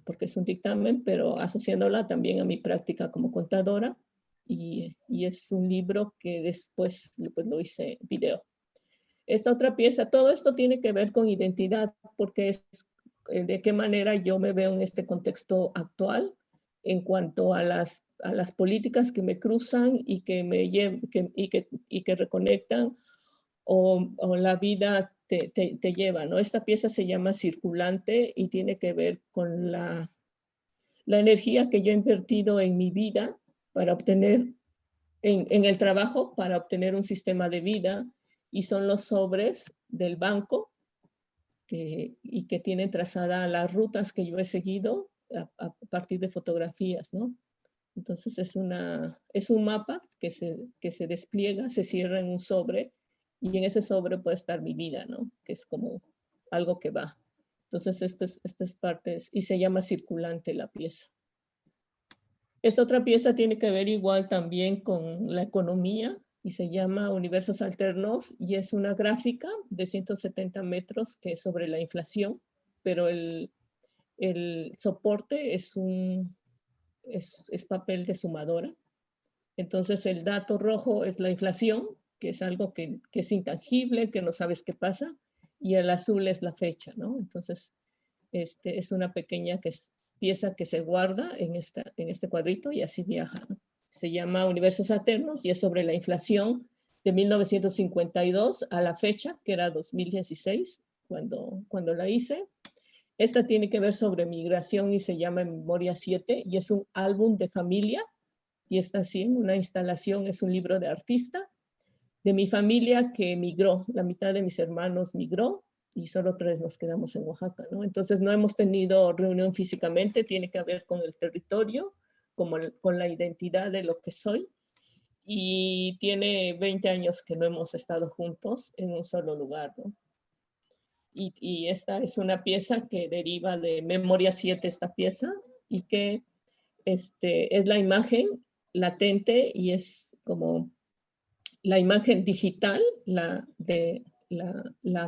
porque es un dictamen, pero asociándola también a mi práctica como contadora, y es un libro que después pues, lo hice video. Esta otra pieza, todo esto tiene que ver con identidad, porque es de qué manera yo me veo en este contexto actual en cuanto a las políticas que me cruzan y que reconectan o la vida te lleva, ¿no? Esta pieza se llama Circulante y tiene que ver con la energía que yo he invertido en mi vida para obtener, en el trabajo, para obtener un sistema de vida, y son los sobres del banco y que tienen trazada las rutas que yo he seguido a partir de fotografías, ¿no? Entonces es un mapa que se despliega, se cierra en un sobre y en ese sobre puede estar mi vida, ¿no? Que es como algo que va. Entonces estas partes, y se llama Circulante la pieza. Esta otra pieza tiene que ver igual también con la economía y se llama Universos Alternos y es una gráfica de 170 metros que es sobre la inflación, pero el soporte es papel de sumadora. Entonces el dato rojo es la inflación, que es algo que es intangible, que no sabes qué pasa, y el azul es la fecha, ¿no? Entonces es una pequeña pieza que se guarda en este cuadrito y así viaja, ¿no? Se llama Universos Alternos y es sobre la inflación de 1952 a la fecha, que era 2016, cuando la hice. Esta tiene que ver sobre migración y se llama Memoria 7 y es un álbum de familia y está así en una instalación, es un libro de artista de mi familia que emigró, la mitad de mis hermanos migró y solo 3 nos quedamos en Oaxaca, ¿no? Entonces no hemos tenido reunión físicamente, tiene que ver con el territorio, con la identidad de lo que soy, y tiene 20 años que no hemos estado juntos en un solo lugar, ¿no? Y esta es una pieza que deriva de Memoria 7, esta pieza, y que es la imagen latente y es como la imagen digital, la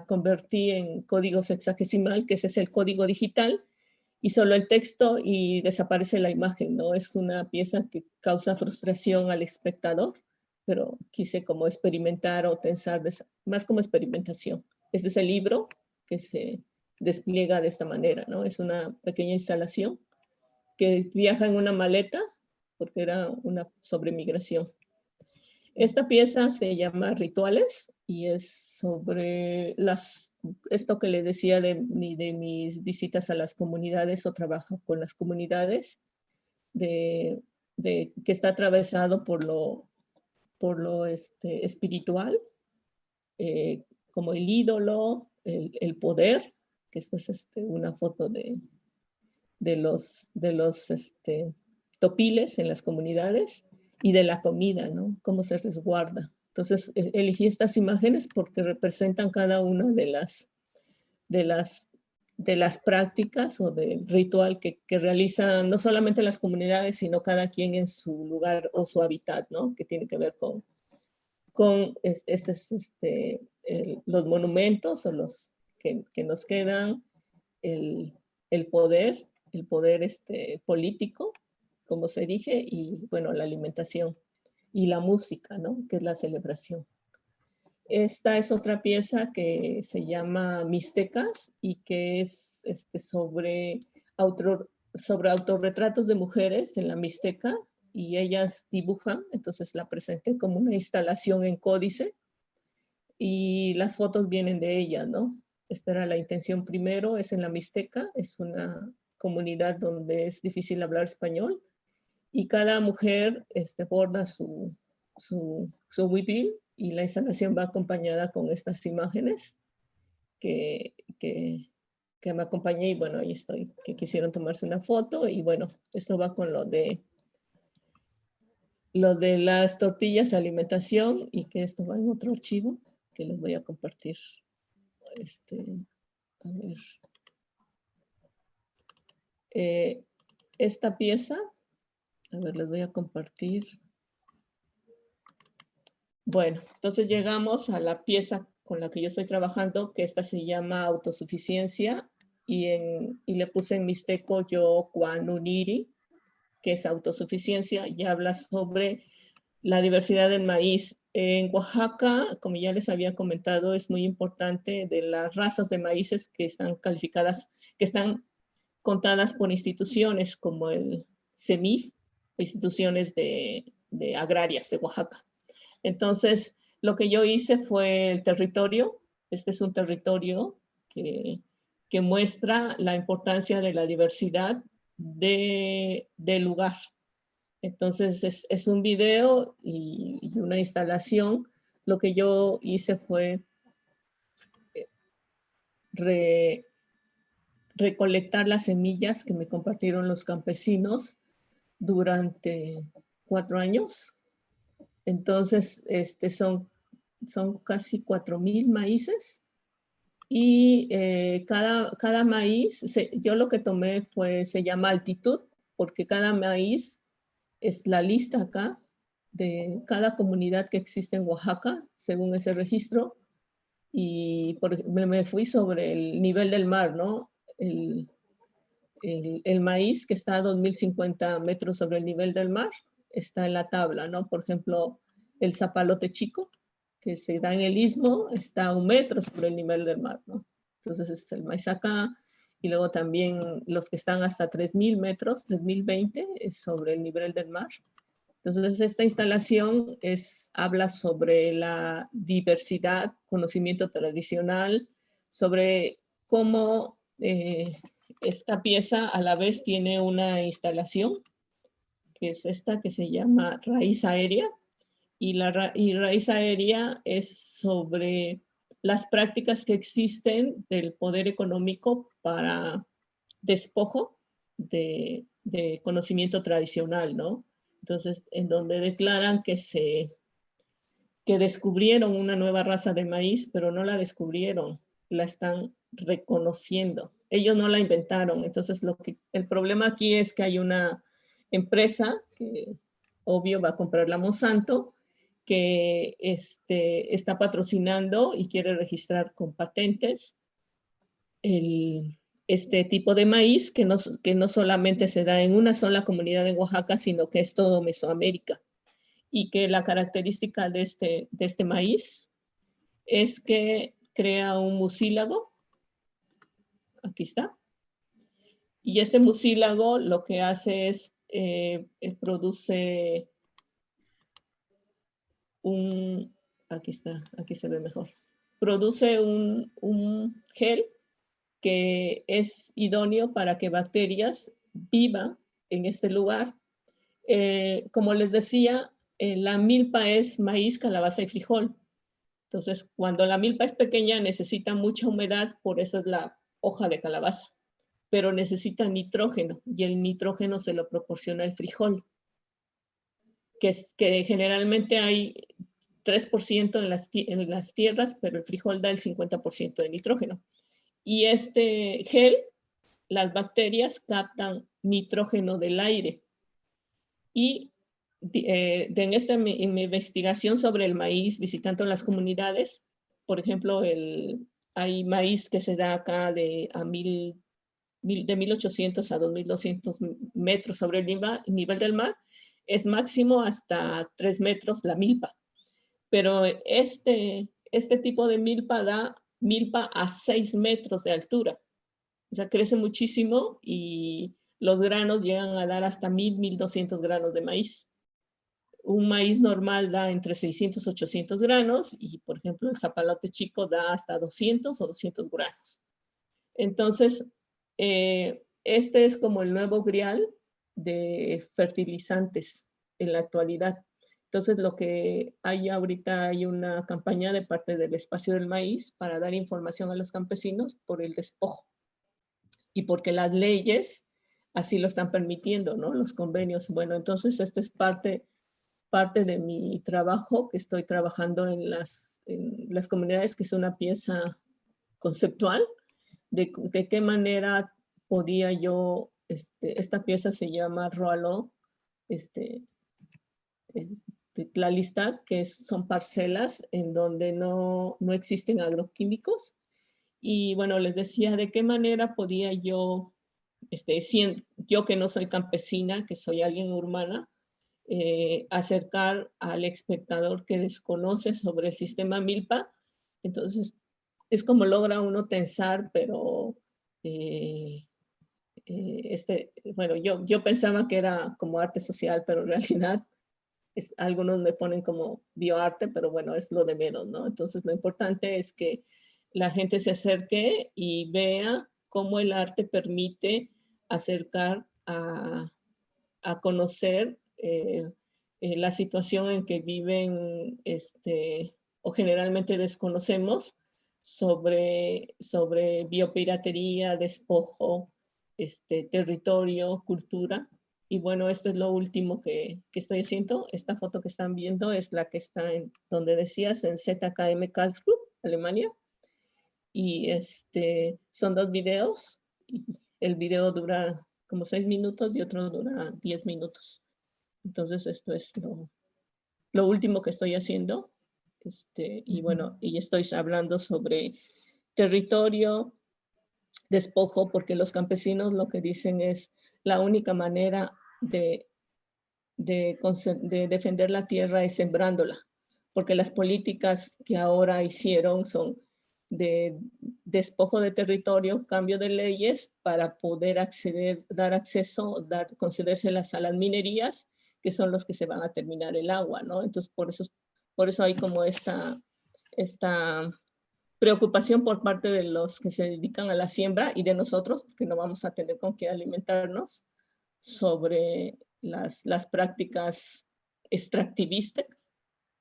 convertí en código sexagesimal, que ese es el código digital, y solo el texto y desaparece la imagen, ¿no? Es una pieza que causa frustración al espectador, pero quise como experimentar o pensar, más como experimentación. Este es el libro que se despliega de esta manera, ¿no? Es una pequeña instalación que viaja en una maleta, porque era una sobre migración. Esta pieza se llama Rituales y es sobre esto que les decía de mis visitas a las comunidades o trabajo con las comunidades, que está atravesado por lo espiritual, como el ídolo, el poder, que esto es una foto de los topiles en las comunidades, y de la comida, ¿no? Cómo se resguarda. Entonces, elegí estas imágenes porque representan cada una de las prácticas o del ritual que realizan no solamente las comunidades, sino cada quien en su lugar o su hábitat, ¿no? Que tiene que ver con los monumentos o los que nos quedan, el poder político, como se dije, y bueno, la alimentación y la música, ¿no? Que es la celebración. Esta es otra pieza que se llama Mixtecas y que es sobre autorretratos de mujeres en la Mixteca, y ellas dibujan, entonces la presenté como una instalación en códice y las fotos vienen de ellas, ¿no? Esta era la intención primero, es en la Mixteca, es una comunidad donde es difícil hablar español, y cada mujer borda su huipil, y la instalación va acompañada con estas imágenes que me acompañé, y bueno, ahí estoy, que quisieron tomarse una foto, y bueno, esto va con lo de las tortillas de alimentación, y que esto va en otro archivo que les voy a compartir. A ver. Esta pieza, a ver, les voy a compartir. Bueno, entonces llegamos a la pieza con la que yo estoy trabajando, que esta se llama Autosuficiencia, y le puse en mixteco yo Cuanuniri, que es autosuficiencia, y habla sobre la diversidad del maíz. En Oaxaca, como ya les había comentado, es muy importante de las razas de maíces que están calificadas, que están contadas por instituciones como el CEMIF, instituciones de agrarias de Oaxaca. Entonces, lo que yo hice fue el territorio. Este es un territorio que muestra la importancia de la diversidad del lugar. Entonces, es un video y una instalación. Lo que yo hice fue recolectar las semillas que me compartieron los campesinos durante 4 años. Entonces, son casi 4,000 maíces, y cada maíz, yo lo que tomé se llama altitud, porque cada maíz es la lista acá de cada comunidad que existe en Oaxaca, según ese registro, y me fui sobre el nivel del mar, ¿no? El maíz, que está a 2,050 metros sobre el nivel del mar, está en la tabla, ¿no? Por ejemplo, el zapalote chico, que se da en el istmo, está a 1 metro sobre el nivel del mar, ¿no? Entonces es el maíz acá, y luego también los que están hasta 3.000 metros, 3.020 sobre el nivel del mar. Entonces, esta instalación habla sobre la diversidad, conocimiento tradicional, sobre cómo esta pieza a la vez tiene una instalación, que es esta que se llama raíz aérea, y raíz aérea es sobre las prácticas que existen del poder económico para despojo de conocimiento tradicional, ¿no? Entonces, en donde declaran que descubrieron una nueva raza de maíz, pero no la descubrieron, la están reconociendo. Ellos no la inventaron. Entonces, el problema aquí es que hay una empresa que, obvio, va a comprar la Monsanto, que está patrocinando y quiere registrar con patentes este tipo de maíz que no solamente se da en una sola comunidad en Oaxaca, sino que es todo Mesoamérica. Y que la característica de este maíz es que crea un mucílago. Aquí está. Y este mucílago lo que hace es produce aquí está, aquí se ve mejor. Produce un gel que es idóneo para que bacterias vivan en este lugar. Como les decía, la milpa es maíz, calabaza y frijol. Entonces, cuando la milpa es pequeña, necesita mucha humedad, por eso es la hoja de calabaza. Pero necesita nitrógeno, y el nitrógeno se lo proporciona el frijol, que generalmente hay 3% en las tierras, pero el frijol da el 50% de nitrógeno. Y este gel, las bacterias captan nitrógeno del aire. Y en esta investigación sobre el maíz, visitando las comunidades, por ejemplo, hay maíz que se da acá de 1.800 a 2.200 metros sobre el nivel del mar, es máximo hasta 3 metros la milpa. Pero este tipo de milpa da milpa a 6 metros de altura. O sea, crece muchísimo y los granos llegan a dar hasta 1.200 granos de maíz. Un maíz normal da entre 600 y 800 granos y, por ejemplo, el zapalote chico da hasta 200 o 200 granos. Entonces, este es como el nuevo grial de fertilizantes en la actualidad. Entonces, lo que hay ahorita, hay una campaña de parte del Espacio del Maíz para dar información a los campesinos por el despojo. Y porque las leyes así lo están permitiendo, ¿no? Los convenios. Bueno, entonces esta es parte de mi trabajo, que estoy trabajando en las comunidades, que es una pieza conceptual, de qué manera podía yo, esta pieza se llama Roaló, Tlalistán, que son parcelas en donde no existen agroquímicos. Y bueno, les decía de qué manera podía yo, yo que no soy campesina, que soy alguien urbana, acercar al espectador que desconoce sobre el sistema milpa. Entonces, es como logra uno tensar, pero bueno, yo pensaba que era como arte social, pero en realidad algunos me ponen como bioarte, pero bueno, es lo de menos, ¿no? Entonces, lo importante es que la gente se acerque y vea cómo el arte permite acercar a conocer la situación en que viven o generalmente desconocemos sobre biopiratería, despojo, territorio, cultura. Y bueno, esto es lo último que estoy haciendo. Esta foto que están viendo es la que está donde decías, en ZKM Karlsruhe, Alemania. Y son 2 videos. Y el video dura como 6 minutos y otro dura 10 minutos. Entonces, esto es lo último que estoy haciendo. Y bueno, y estoy hablando sobre territorio, despojo, porque los campesinos lo que dicen es la única manera de defender la tierra es sembrándola, porque las políticas que ahora hicieron son de despojo de territorio, cambio de leyes para poder acceder, dar acceso, concedérselas a las minerías, que son los que se van a terminar el agua, ¿no? Entonces, por eso hay como esta preocupación por parte de los que se dedican a la siembra y de nosotros, porque no vamos a tener con qué alimentarnos, sobre las prácticas extractivistas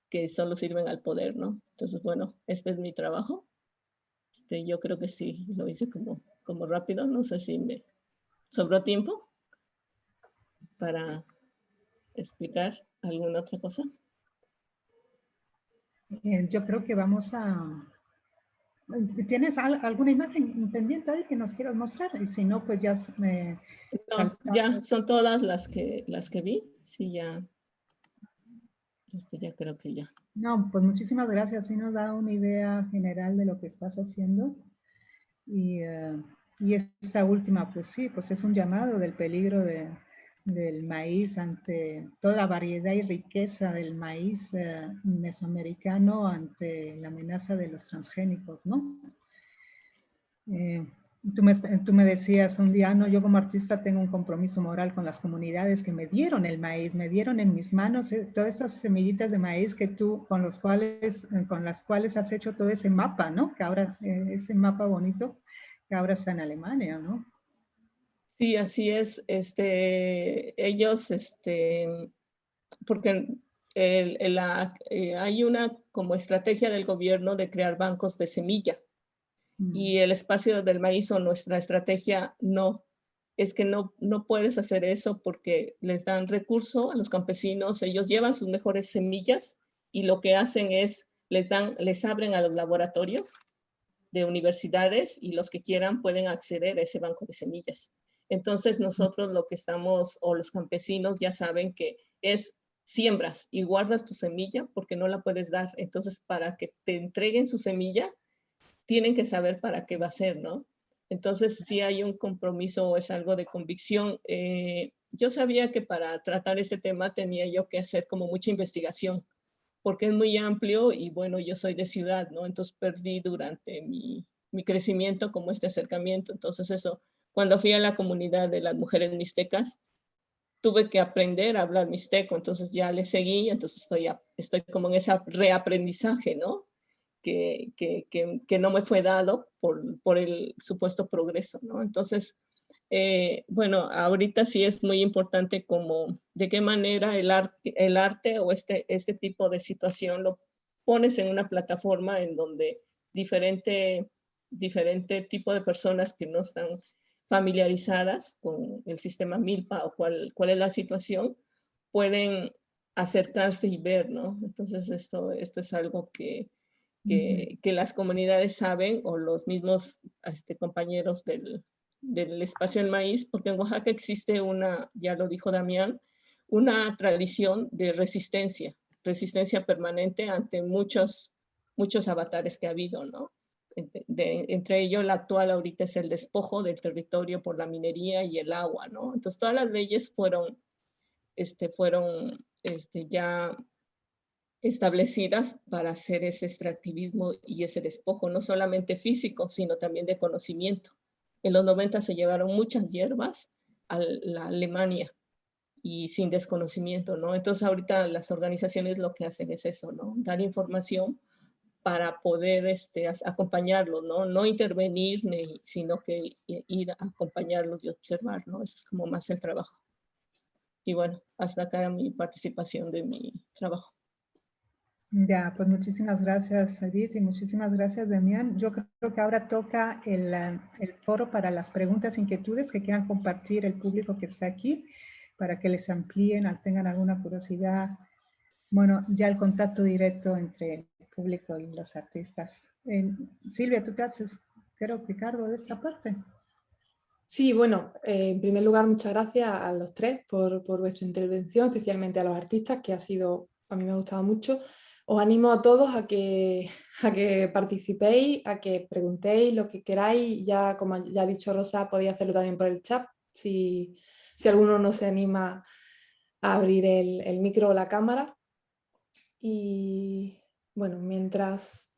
que solo sirven al poder, ¿no? Entonces, bueno, este es mi trabajo. Yo creo que sí, lo hice como rápido, no sé si me sobró tiempo para explicar alguna otra cosa. Yo creo que vamos a... ¿Tienes alguna imagen pendiente ahí que nos quieras mostrar? Y si no, pues ya me... No, ya son todas las que vi. Sí, ya. Ya creo que ya. No, pues muchísimas gracias. Sí nos da una idea general de lo que estás haciendo. Y esta última, pues sí, pues es un llamado del peligro del maíz ante toda la variedad y riqueza del maíz mesoamericano ante la amenaza de los transgénicos, ¿no? Tú me decías un día, no, yo como artista tengo un compromiso moral con las comunidades que me dieron el maíz, me dieron en mis manos todas esas semillitas de maíz que tú, con las cuales has hecho todo ese mapa, ¿no? Que ahora, ese mapa bonito, que ahora está en Alemania, ¿no? Sí, así es. Ellos, porque hay una como estrategia del gobierno de crear bancos de semilla. Y el espacio del maíz o nuestra estrategia no. Es que no puedes hacer eso porque les dan recurso a los campesinos, ellos llevan sus mejores semillas y lo que hacen es les abren a los laboratorios de universidades y los que quieran pueden acceder a ese banco de semillas. Entonces nosotros lo que estamos, o los campesinos ya saben que es siembras y guardas tu semilla porque no la puedes dar. Entonces para que te entreguen su semilla, tienen que saber para qué va a ser, ¿no? Entonces, sí hay un compromiso o es algo de convicción. Yo sabía que para tratar este tema tenía yo que hacer como mucha investigación, porque es muy amplio y bueno, yo soy de ciudad, ¿no? Entonces perdí durante mi crecimiento como este acercamiento. Entonces eso, cuando fui a la comunidad de las mujeres mixtecas, tuve que aprender a hablar mixteco, entonces ya le seguí, entonces estoy como en ese reaprendizaje, ¿no? Que no me fue dado por el supuesto progreso, ¿no? Entonces, bueno, ahorita sí es muy importante como de qué manera el arte o este tipo de situación lo pones en una plataforma en donde diferente tipo de personas que no están familiarizadas con el sistema Milpa o cuál es la situación, pueden acercarse y ver, ¿no? Entonces esto es algo que las comunidades saben o los mismos compañeros del espacio del maíz, porque en Oaxaca existe ya lo dijo Damián, una tradición de resistencia permanente ante muchos avatares que ha habido, ¿no? Entre ellos, la actual ahorita es el despojo del territorio por la minería y el agua, ¿no? Entonces, todas las leyes fueron ya establecidas para hacer ese extractivismo y ese despojo, no solamente físico, sino también de conocimiento. En los 90 se llevaron muchas hierbas a la Alemania y sin desconocimiento, ¿no? Entonces ahorita las organizaciones lo que hacen es eso, ¿no? Dar información para poder acompañarlos, ¿no? No intervenir, sino que ir a acompañarlos y observar, ¿no? Eso es como más el trabajo. Y bueno, hasta acá mi participación de mi trabajo. Ya, pues muchísimas gracias, Edith, y muchísimas gracias, Damián. Yo creo que ahora toca el foro para las preguntas, inquietudes que quieran compartir el público que está aquí, para que les amplíen, tengan alguna curiosidad. Bueno, ya el contacto directo entre el público y los artistas. Silvia, tú te haces, creo que cargo de esta parte. Sí, bueno, en primer lugar, muchas gracias a los tres por vuestra intervención, especialmente a los artistas, que a mí me ha gustado mucho. Os animo a todos a que participéis, a que preguntéis lo que queráis. Ya, como ya ha dicho Rosa, podéis hacerlo también por el chat, si alguno no se anima a abrir el micro o la cámara. Y bueno, mientras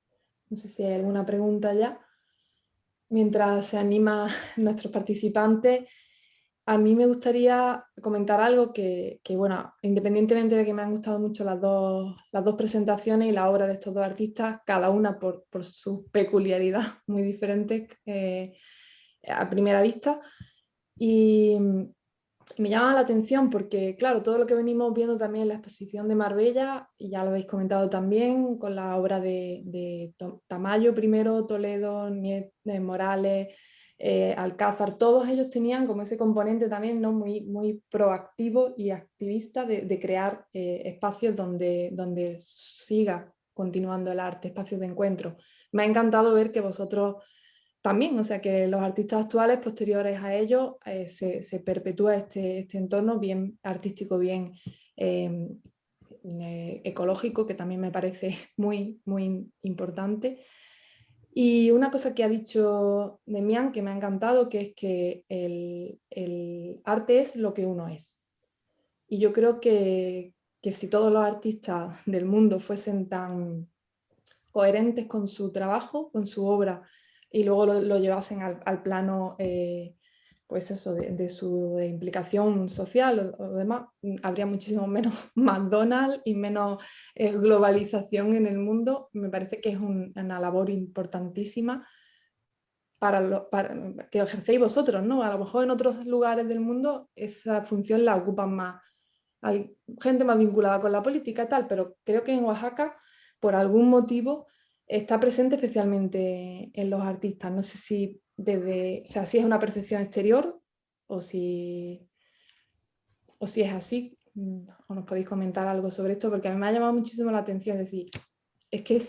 No sé si hay alguna pregunta ya. Mientras se anima nuestros participantes, a mí me gustaría comentar algo que, bueno, independientemente de que me han gustado mucho las dos presentaciones y la obra de estos dos artistas, cada una por su peculiaridad muy diferente a primera vista. Y me llama la atención porque, claro, todo lo que venimos viendo también en la exposición de Marbella, y ya lo habéis comentado también, con la obra de Tamayo primero, Toledo, Morales, Alcázar, todos ellos tenían como ese componente también, ¿no? muy proactivo y activista de crear espacios donde siga continuando el arte, espacios de encuentro. Me ha encantado ver que vosotros también, o sea, que los artistas actuales, posteriores a ellos, se perpetúa este entorno bien artístico, bien ecológico, que también me parece muy, muy importante. Y una cosa que ha dicho Demián, que me ha encantado, que es que el arte es lo que uno es. Y yo creo que si todos los artistas del mundo fuesen tan coherentes con su trabajo, con su obra, y luego lo llevasen al plano, pues eso, de su implicación social o demás, habría muchísimo menos McDonald's y menos globalización en el mundo. Me parece que es una labor importantísima para que ejercéis vosotros, ¿no? A lo mejor en otros lugares del mundo esa función la ocupan más gente más vinculada con la política y tal, pero creo que en Oaxaca, por algún motivo, está presente especialmente en los artistas. No sé si o sea, si es una percepción exterior o si es así, o nos podéis comentar algo sobre esto, porque a mí me ha llamado muchísimo la atención, es decir, es que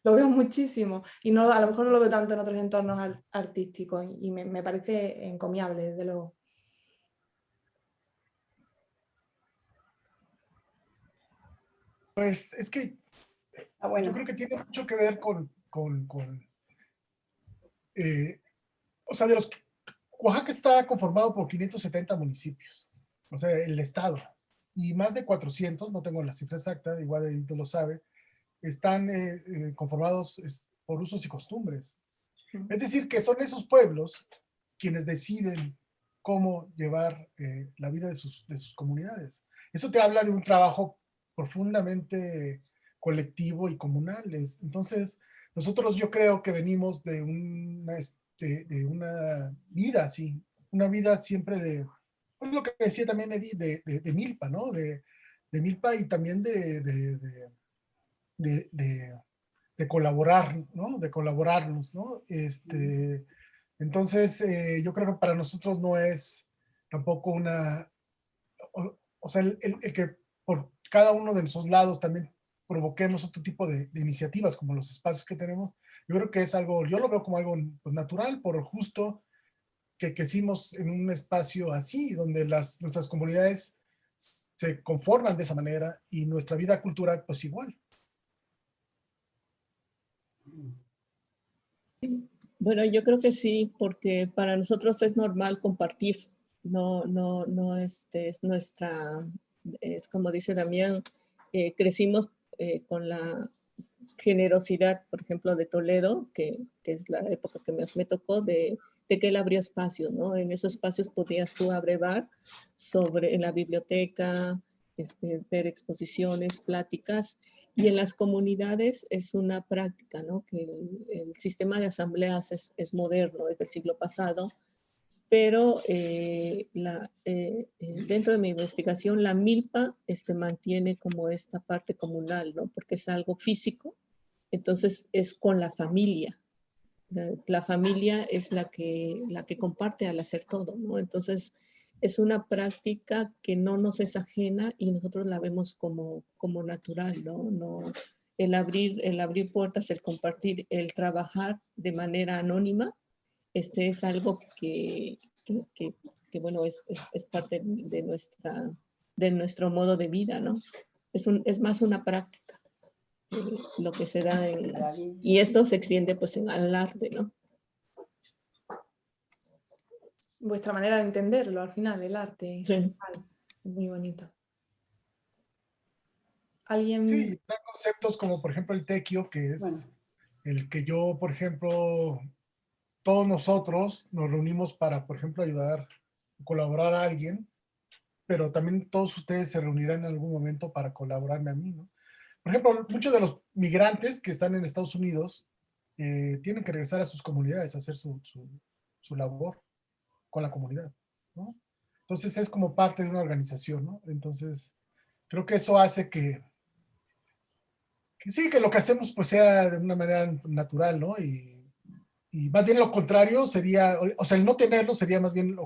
lo veo muchísimo y no, a lo mejor no lo veo tanto en otros entornos artísticos y me parece encomiable, desde luego. Pues es que bueno. yo creo que tiene mucho que ver o sea, Oaxaca está conformado por 570 municipios, o sea, el estado, y más de 400, no tengo la cifra exacta, igual Edith lo sabe, están conformados por usos y costumbres. Es decir, que son esos pueblos quienes deciden cómo llevar la vida de sus comunidades. Eso te habla de un trabajo profundamente colectivo y comunal. Entonces, nosotros yo creo que venimos de una vida así, una vida siempre pues lo que decía también Edith, de milpa, ¿no? De milpa y también de colaborar, ¿no? De colaborarnos, ¿no? Entonces, yo creo que para nosotros no es tampoco o sea, el que por cada uno de nuestros lados también provoquemos otro tipo de iniciativas como los espacios que tenemos, yo creo que es algo, yo lo veo como algo pues, natural, por justo que crecimos en un espacio así, donde nuestras comunidades se conforman de esa manera y nuestra vida cultural pues igual. Bueno, yo creo que sí, porque para nosotros es normal compartir, no es nuestra, es como dice Damián, crecimos con la generosidad, por ejemplo, de Toledo, que es la época que me tocó, de que él abrió espacios, ¿no? En esos espacios podías tú abrevar en la biblioteca, ver exposiciones, pláticas, y en las comunidades es una práctica, ¿no? Que el sistema de asambleas es moderno, es del siglo pasado, pero dentro de mi investigación la milpa mantiene como esta parte comunal, ¿no? Porque es algo físico, entonces es con la familia. La familia es la que comparte al hacer todo, ¿no? Entonces es una práctica que no nos es ajena y nosotros la vemos como natural, ¿no? El abrir puertas, el compartir, el trabajar de manera anónima, es algo que bueno, es parte de nuestro modo de vida, ¿no? Es más una práctica lo que se da y esto se extiende pues al arte, ¿no? Vuestra manera de entenderlo al final, el arte en general, es muy bonito. ¿Alguien? Sí, hay conceptos como por ejemplo el tequio, que es el que yo, por ejemplo, todos nosotros nos reunimos para, por ejemplo, ayudar, colaborar a alguien, pero también todos ustedes se reunirán en algún momento para colaborarme a mí, ¿no? Por ejemplo, muchos de los migrantes que están en Estados Unidos tienen que regresar a sus comunidades a hacer su labor con la comunidad, ¿no? Entonces es como parte de una organización, ¿no? Entonces creo que eso hace que sí, que lo que hacemos pues sea de una manera natural, ¿no? Y más bien lo contrario sería, o sea, el no tenerlo sería más bien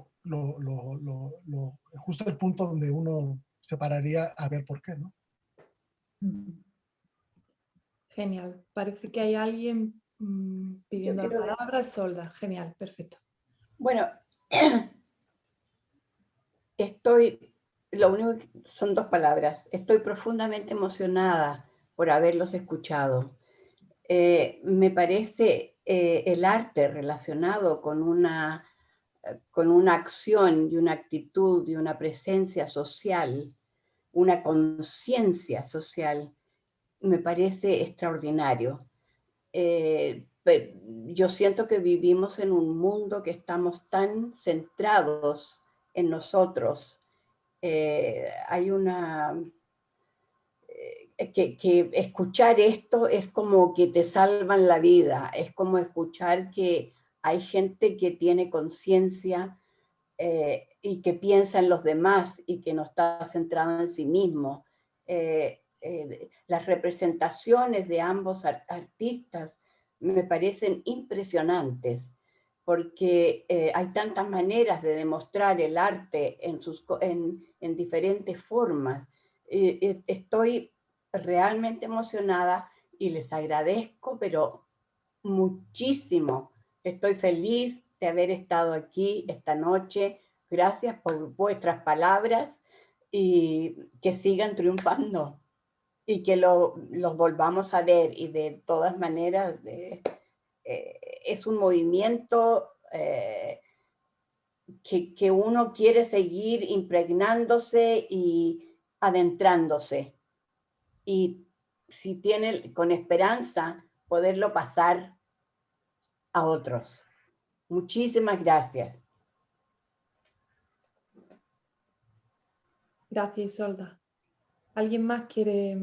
justo el punto donde uno se pararía a ver por qué, ¿no? Genial. Parece que hay alguien pidiendo la palabra. Solda. Genial, perfecto. Bueno, lo único son 2 palabras. Estoy profundamente emocionada por haberlos escuchado. Me parece el arte relacionado con una acción y una actitud y una presencia social, una conciencia social, me parece extraordinario. Yo siento que vivimos en un mundo que estamos tan centrados en nosotros. Hay que escuchar esto es como que te salvan la vida, es como escuchar que hay gente que tiene conciencia y que piensa en los demás y que no está centrado en sí mismo. Las representaciones de ambos artistas me parecen impresionantes, porque hay tantas maneras de demostrar el arte en diferentes formas. Estoy realmente emocionada y les agradezco, pero muchísimo. Estoy feliz de haber estado aquí esta noche. Gracias por vuestras palabras y que sigan triunfando y que los volvamos a ver. Y de todas maneras, es un movimiento que uno quiere seguir impregnándose y adentrándose. Y si tiene con esperanza poderlo pasar a otros. Muchísimas gracias. Gracias, Isolda. ¿Alguien más quiere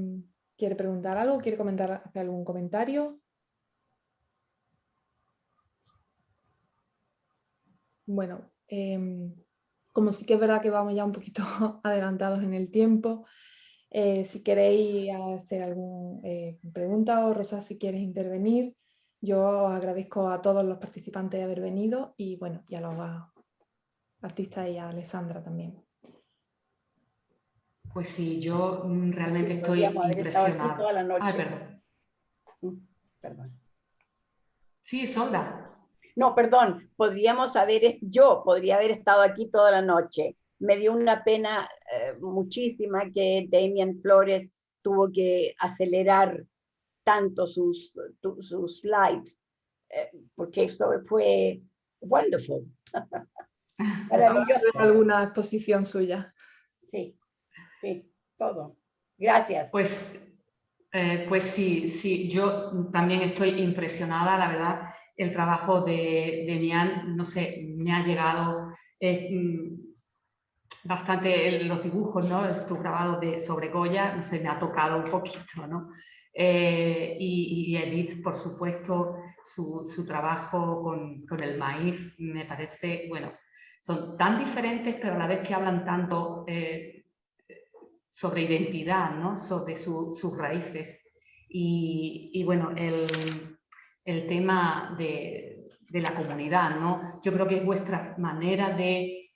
preguntar algo? ¿Quiere hacer algún comentario? Bueno, como sí que es verdad que vamos ya un poquito adelantados en el tiempo, si queréis hacer alguna pregunta o Rosa, si quieres intervenir, yo os agradezco a todos los participantes de haber venido y bueno, y a los artistas y a Alessandra también. Pues sí, yo realmente Sí, estoy podríamos haber estado aquí impresionada. toda la noche. Ay, perdón. Perdón. Sí, Solda. No, perdón, yo podría haber estado aquí toda la noche. Me dio una pena muchísima que Damian Flores tuvo que acelerar tanto sus slides, porque eso fue wonderful. Maravilloso. ¿Alguna exposición suya? Sí, sí, todo. Gracias. Pues sí, yo también estoy impresionada, la verdad. El trabajo de Mian, no sé, me ha llegado bastante los dibujos, ¿no? Estos grabados sobre Goya, no sé, me ha tocado un poquito, ¿no? Y Edith, por supuesto, su trabajo con el maíz, me parece, bueno, son tan diferentes, pero a la vez que hablan tanto sobre identidad, ¿no? Sobre sus raíces. Y bueno, el tema de la comunidad, ¿no? Yo creo que es vuestra manera de...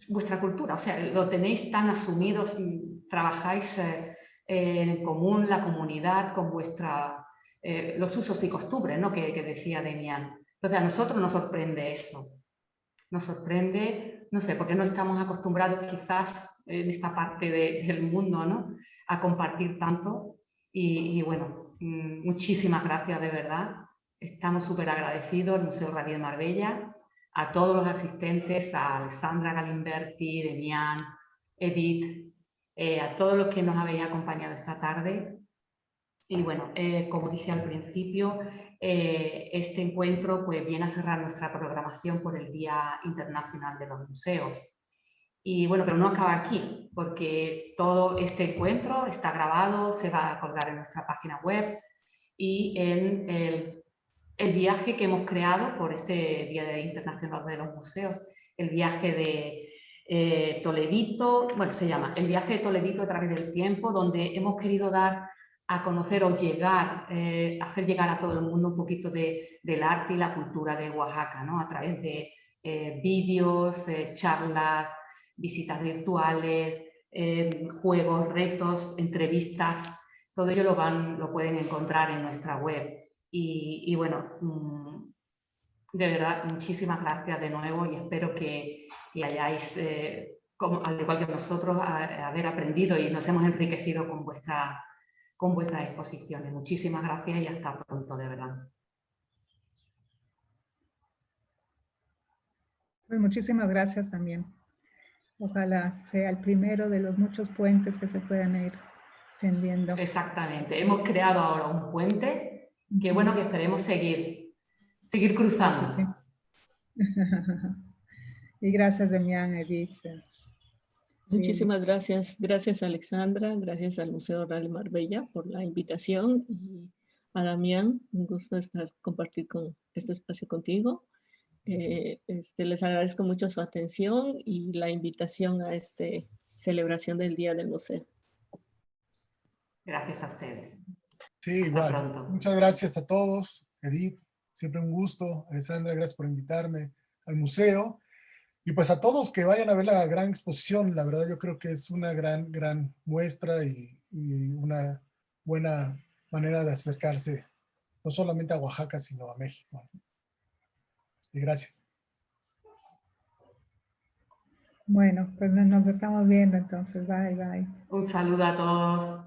vuestra cultura, o sea, lo tenéis tan asumido, trabajáis en común la comunidad con los usos y costumbres, ¿no? que decía Demián. Entonces a nosotros nos sorprende eso, nos sorprende, no sé, porque no estamos acostumbrados quizás en esta parte del mundo, ¿no? A compartir tanto y bueno, muchísimas gracias de verdad, estamos súper agradecidos al Museo Radio de Marbella, a todos los asistentes, a Alessandra Galimberti, Demián, Edith, a todos los que nos habéis acompañado esta tarde. Y bueno, como dije al principio, este encuentro pues, viene a cerrar nuestra programación por el Día Internacional de los Museos. Y bueno, pero no acaba aquí, porque todo este encuentro está grabado, se va a colgar en nuestra página web y en el viaje que hemos creado por este Día Internacional de los Museos, el viaje de Toledito, bueno, se llama el viaje de Toledito a través del tiempo, donde hemos querido dar a conocer o llegar, hacer llegar a todo el mundo un poquito del arte y la cultura de Oaxaca, ¿no? A través de vídeos, charlas, visitas virtuales, juegos, retos, entrevistas, todo ello lo pueden encontrar en nuestra web. Y bueno, de verdad, muchísimas gracias de nuevo y espero que hayáis, al igual que nosotros, haber aprendido y nos hemos enriquecido con vuestras exposiciones. Muchísimas gracias y hasta pronto, de verdad. Pues muchísimas gracias también. Ojalá sea el primero de los muchos puentes que se puedan ir tendiendo. Exactamente. Hemos creado ahora un puente que, bueno, que esperemos seguir cruzando. Sí. Y gracias, Damián, Edith. Muchísimas gracias. Gracias, Alexandra. Gracias al Museo Real de Marbella por la invitación. Y a Damián, un gusto compartir este espacio contigo. Les agradezco mucho su atención y la invitación a esta celebración del Día del Museo. Gracias a ustedes. Sí, hasta igual. Pronto. Muchas gracias a todos. Edith, siempre un gusto. Alessandra, gracias por invitarme al museo. Y pues a todos que vayan a ver la gran exposición. La verdad yo creo que es una gran muestra y una buena manera de acercarse no solamente a Oaxaca, sino a México. Y gracias. Bueno, pues nos estamos viendo entonces. Bye, bye. Un saludo a todos.